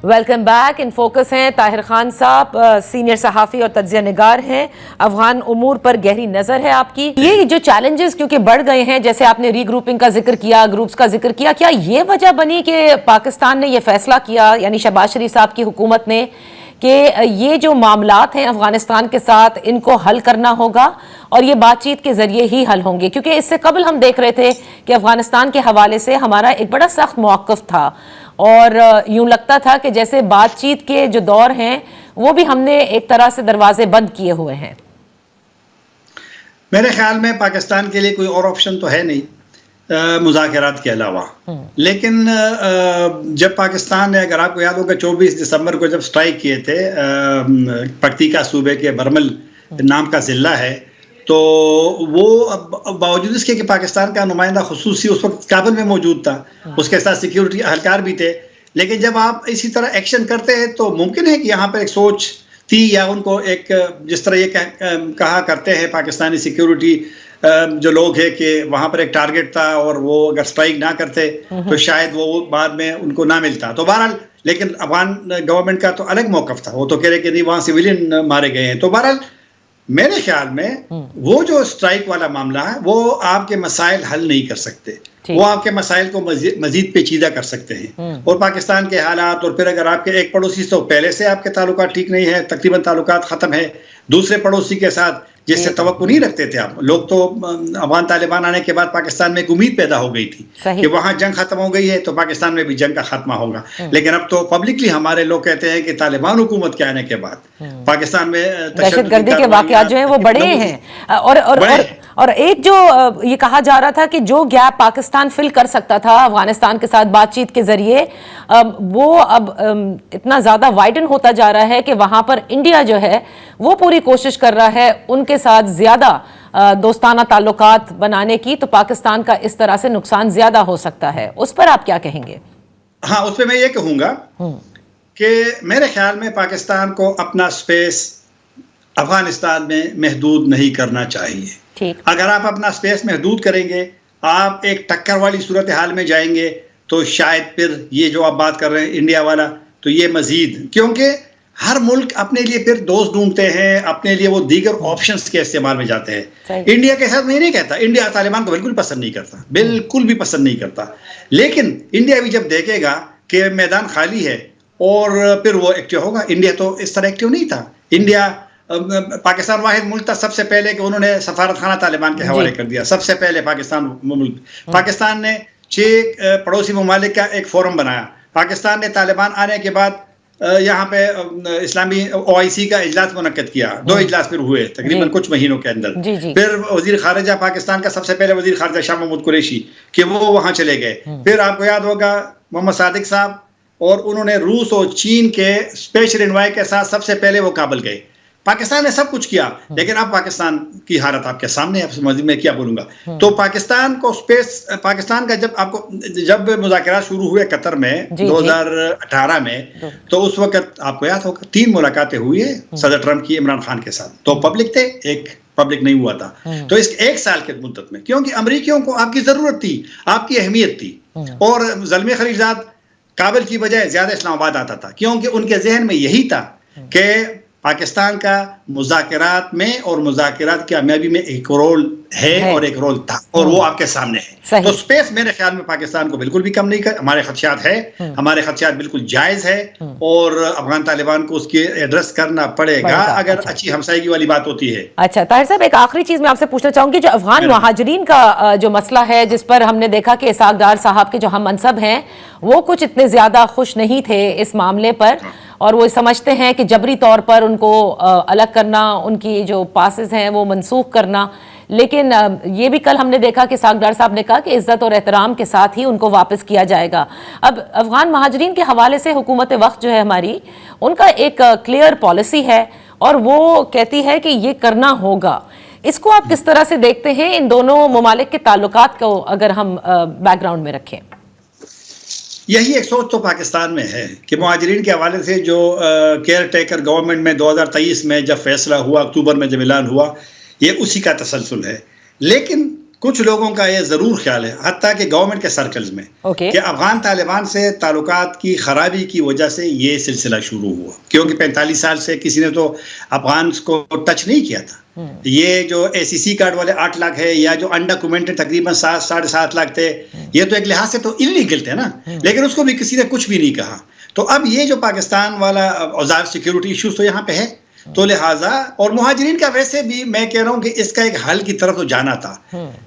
ویلکم بیک، ان فوکس ہیں طاہر خان صاحب، سینئر صحافی اور تجزیہ نگار ہیں، افغان امور پر گہری نظر ہے آپ کی۔ یہ جو چیلنجز کیونکہ بڑھ گئے ہیں، جیسے آپ نے ری گروپنگ کا ذکر کیا، گروپس کا ذکر کیا، کیا یہ وجہ بنی کہ پاکستان نے یہ فیصلہ کیا، یعنی شہباز شریف صاحب کی حکومت نے، کہ یہ جو معاملات ہیں افغانستان کے ساتھ ان کو حل کرنا ہوگا اور یہ بات چیت کے ذریعے ہی حل ہوں گے؟ کیونکہ اس سے قبل ہم دیکھ رہے تھے کہ افغانستان کے حوالے سے ہمارا ایک بڑا سخت موقف تھا، اور یوں لگتا تھا کہ جیسے بات چیت کے جو دور ہیں وہ بھی ہم نے ایک طرح سے دروازے بند کیے ہوئے ہیں۔ میرے خیال میں پاکستان کے لیے کوئی اور آپشن تو ہے نہیں مذاکرات کے علاوہ، لیکن جب پاکستان نے، اگر آپ کو یاد ہوگا 24 دسمبر کو جب سٹرائک کیے تھے پکتیکا صوبے کے برمل نام کا ضلع ہے، تو وہ باوجود اس کے کہ پاکستان کا نمائندہ خصوصی اس وقت کابل میں موجود تھا، اس کے ساتھ سیکیورٹی اہلکار بھی تھے، لیکن جب آپ اسی طرح ایکشن کرتے ہیں تو ممکن ہے کہ یہاں پر ایک سوچ تھی، یا ان کو ایک جس طرح یہ کہا کرتے ہیں پاکستانی سیکیورٹی جو لوگ ہیں کہ وہاں پر ایک ٹارگٹ تھا اور وہ اگر سٹرائک نہ کرتے تو شاید وہ بعد میں ان کو نہ ملتا، تو بہرحال لیکن افغان گورنمنٹ کا تو الگ موقف تھا، وہ تو کہہ رہے کہ نہیں وہاں سویلین مارے گئے ہیں، تو بہرحال میرے خیال میں وہ جو سٹرائک والا معاملہ ہے وہ آپ کے مسائل حل نہیں کر سکتے، وہ آپ کے مسائل کو مزید پیچیدہ کر سکتے ہیں، اور پاکستان کے حالات، اور پھر اگر آپ کے ایک پڑوسی سے پہلے سے آپ کے تعلقات ٹھیک نہیں ہے، تقریباً تعلقات ختم ہے، دوسرے پڑوسی کے ساتھ جس سے توقع نہیں رکھتے تھے آپ لوگ، تو افغان طالبان آنے کے بعد پاکستان میں ایک امید پیدا ہو گئی تھی کہ وہاں جنگ ختم ہو گئی ہے تو پاکستان میں بھی جنگ کا خاتمہ ہوگا، لیکن اب تو پبلکلی ہمارے لوگ کہتے ہیں کہ طالبان حکومت کے آنے کے بعد پاکستان میں دہشت گردی کے واقعات جو ہیں وہ بڑے ہیں، اور ایک جو یہ کہا جا رہا تھا کہ جو گیپ پاکستان فل کر سکتا تھا افغانستان کے ساتھ بات چیت کے ذریعے، وہ اب اتنا زیادہ وائڈن ہوتا جا رہا ہے کہ وہاں پر انڈیا جو ہے وہ پوری کوشش کر رہا ہے ان کے ساتھ زیادہ دوستانہ تعلقات بنانے کی، تو پاکستان کا اس طرح سے نقصان زیادہ ہو سکتا ہے، اس پر آپ کیا کہیں گے؟ ہاں، اس پہ میں یہ کہوں گا کہ میرے خیال میں پاکستان کو اپنا سپیس افغانستان میں محدود نہیں کرنا چاہیے۔ اگر آپ اپنا سپیس محدود کریں گے، آپ ایک ٹکر والی صورتحال میں جائیں گے، تو شاید پھر یہ جو آپ بات کر رہے ہیں انڈیا والا، تو یہ مزید، کیونکہ ہر ملک اپنے لیے پھر دوست ڈھونڈتے ہیں، اپنے لیے وہ دیگر آپشنز کے استعمال میں جاتے ہیں. انڈیا کے ساتھ میں نہیں کہتا، انڈیا طالبان کو بالکل پسند نہیں کرتا، بالکل بھی پسند نہیں کرتا، لیکن انڈیا بھی جب دیکھے گا کہ میدان خالی ہے اور پھر وہ ایکٹیو ہوگا. انڈیا تو اس طرح ایکٹیو نہیں تھا. انڈیا پاکستان واحد ملک تھا سب سے پہلے کہ انہوں نے سفارت خانہ طالبان کے حوالے کر دیا. سب سے پہلے پاکستان نے 6 پڑوسی ممالک کا ایک فورم بنایا. پاکستان نے طالبان آنے کے بعد یہاں پہ اسلامی OIC کا اجلاس منعقد کیا. 2 اجلاس پھر ہوئے تقریباً کچھ مہینوں کے اندر. پھر وزیر خارجہ پاکستان کا سب سے پہلے وزیر خارجہ شاہ محمود قریشی کہ وہ وہاں چلے گئے. پھر آپ کو یاد ہوگا محمد صادق صاحب، اور انہوں نے روس اور چین کے اسپیشل انوائے کے ساتھ سب سے پہلے وہ کابل گئے. پاکستان نے سب کچھ کیا، لیکن اب پاکستان کی حالت آپ کے سامنے ہے. میں کیا بولوں گا. تو پاکستان کا جب مذاکرات شروع ہوئے قطر میں 2018 میں، تو اس وقت آپ کو یاد ہوگا 3 ملاقاتیں ہوئی ہیں صدر ٹرمپ کی عمران خان کے ساتھ. 2 پبلک تھے، 1 پبلک نہیں ہوا تھا. تو اس 1 سال کے مدت میں کیونکہ امریکیوں کو آپ کی ضرورت تھی، آپ کی اہمیت تھی، اور زلمے خلیلزاد کابل کی بجائے زیادہ اسلام آباد آتا تھا، کیونکہ ان کے ذہن میں یہی تھا کہ پاکستان کا مذاکرات میں اور مذاکرات کی کامیابی میں ایک رول ہے اور ایک رول تھا، اور وہ آپ کے سامنے ہے. تو سپیس میرے خیال میں پاکستان کو بالکل بھی کم نہیں کر. ہمارے خدشات ہے، ہمارے خدشات بالکل جائز ہے، اور افغان طالبان کو اس کے ایڈریس کرنا پڑے گا اگر اچھی ہمسائیگی والی بات ہوتی ہے. اچھا طاہر صاحب، ایک آخری چیز میں آپ سے پوچھنا چاہوں گی. جو افغان مہاجرین کا جو مسئلہ ہے، جس پر ہم نے دیکھا کہ اسحاق ڈار صاحب کے جو ہم منصب ہیں وہ کچھ اتنے زیادہ خوش نہیں تھے اس معاملے پر، اور وہ سمجھتے ہیں کہ جبری طور پر ان کو الگ کرنا، ان کی جو پاسز ہیں وہ منسوخ کرنا. لیکن یہ بھی کل ہم نے دیکھا کہ اسحاق ڈار صاحب نے کہا کہ عزت اور احترام کے ساتھ ہی ان کو واپس کیا جائے گا. اب افغان مہاجرین کے حوالے سے حکومت وقت جو ہے ہماری، ان کا ایک کلیئر پالیسی ہے اور وہ کہتی ہے کہ یہ کرنا ہوگا. اس کو آپ کس طرح سے دیکھتے ہیں، ان دونوں ممالک کے تعلقات کو اگر ہم بیک گراؤنڈ میں رکھیں؟ یہی ایک سوچ تو پاکستان میں ہے کہ مہاجرین کے حوالے سے جو کیئر ٹیکر گورنمنٹ میں 2023 میں جب فیصلہ ہوا، اکتوبر میں جب اعلان ہوا، یہ اسی کا تسلسل ہے. لیکن کچھ لوگوں کا یہ ضرور خیال ہے، حتیٰ کہ گورنمنٹ کے سرکلز میں، کہ افغان طالبان سے تعلقات کی خرابی کی وجہ سے یہ سلسلہ شروع ہوا، کیونکہ 45 سال سے کسی نے تو افغان کو ٹچ نہیں کیا تھا. یہ جو ACC کارڈ والے 8 لاکھ ہے، یا جو انڈاکومنٹڈ تقریباً 7.5 لاکھ تھے، یہ تو ایک لحاظ سے تو انلیگل تھے نا، لیکن اس کو بھی کسی نے کچھ بھی نہیں کہا. تو اب یہ جو پاکستان والا اوزار سیکیورٹی ایشوز تو یہاں پہ ہے، تو لہٰذا اور مہاجرین کا ویسے بھی میں کہہ رہا ہوں کہ اس کا ایک حل کی طرف تو جانا تھا.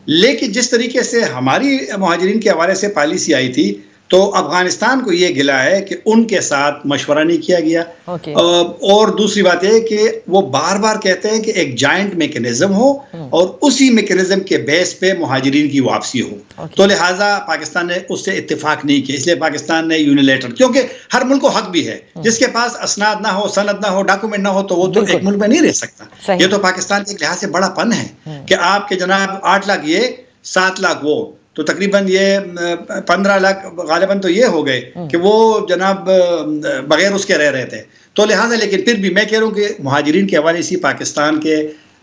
لیکن جس طریقے سے ہماری مہاجرین کے حوالے سے پالیسی آئی تھی، تو افغانستان کو یہ گلا ہے کہ ان کے ساتھ مشورہ نہیں کیا گیا. اور دوسری بات یہ کہ وہ بار بار کہتے ہیں کہ ایک جائنٹ میکنزم ہو، اور اسی میکنزم کے بیس پہ مہاجرین کی واپسی ہو. تو لہٰذا پاکستان نے اس سے اتفاق نہیں کیا، اس لیے پاکستان نے یونیلیٹر، کیونکہ ہر ملک کو حق بھی ہے، جس کے پاس اسناد نہ ہو، سند نہ ہو، ڈاکومنٹ نہ ہو، تو وہ تو ایک ملک میں نہیں رہ سکتا. یہ تو پاکستان کے لحاظ سے بڑا پن ہے کہ آپ کے جناب 8 لاکھ یہ، 7 لاکھ وہ، تو تقریباً یہ 15 لاکھ غالباً تو یہ ہو گئے کہ وہ جناب بغیر اس کے رہ رہے تھے. تو لہٰذا لیکن پھر بھی میں کہہ رہا ہوں کہ مہاجرین کے حوالے سے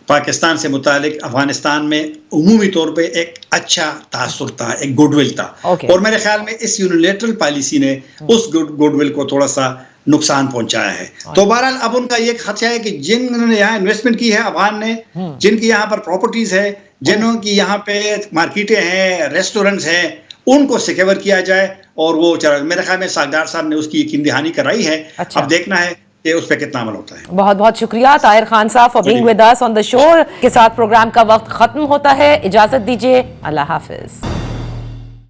پاکستان سے متعلق افغانستان میں عمومی طور پہ ایک اچھا تاثر تھا، ایک گڈ ول تھا. اور میرے خیال میں اس یونیلیٹرل پالیسی نے اس گڈ ول کو تھوڑا سا نقصان پہنچایا ہے. تو بہرحال اب ان کا یہ خدشہ ہے کہ جنہوں نے یہاں انویسٹمنٹ کی ہے افغان نے، جن کی یہاں پر پراپرٹیز ہے، جنہوں کی یہاں پہ مارکیٹیں ہیں، ریسٹورنٹس ہیں، ان کو سیکیور کیا جائے. اور وہ میرے خیال میں اسحاق ڈار صاحب نے اس کی یقین دہانی کرائی ہے. اب دیکھنا ہے کہ اس پہ کتنا عمل ہوتا ہے. بہت بہت شکریہ طاہر خان صاحب فار بینگ ود اس آن دی شو. کے ساتھ پروگرام کا وقت ختم ہوتا ہے، اجازت دیجیے، اللہ حافظ.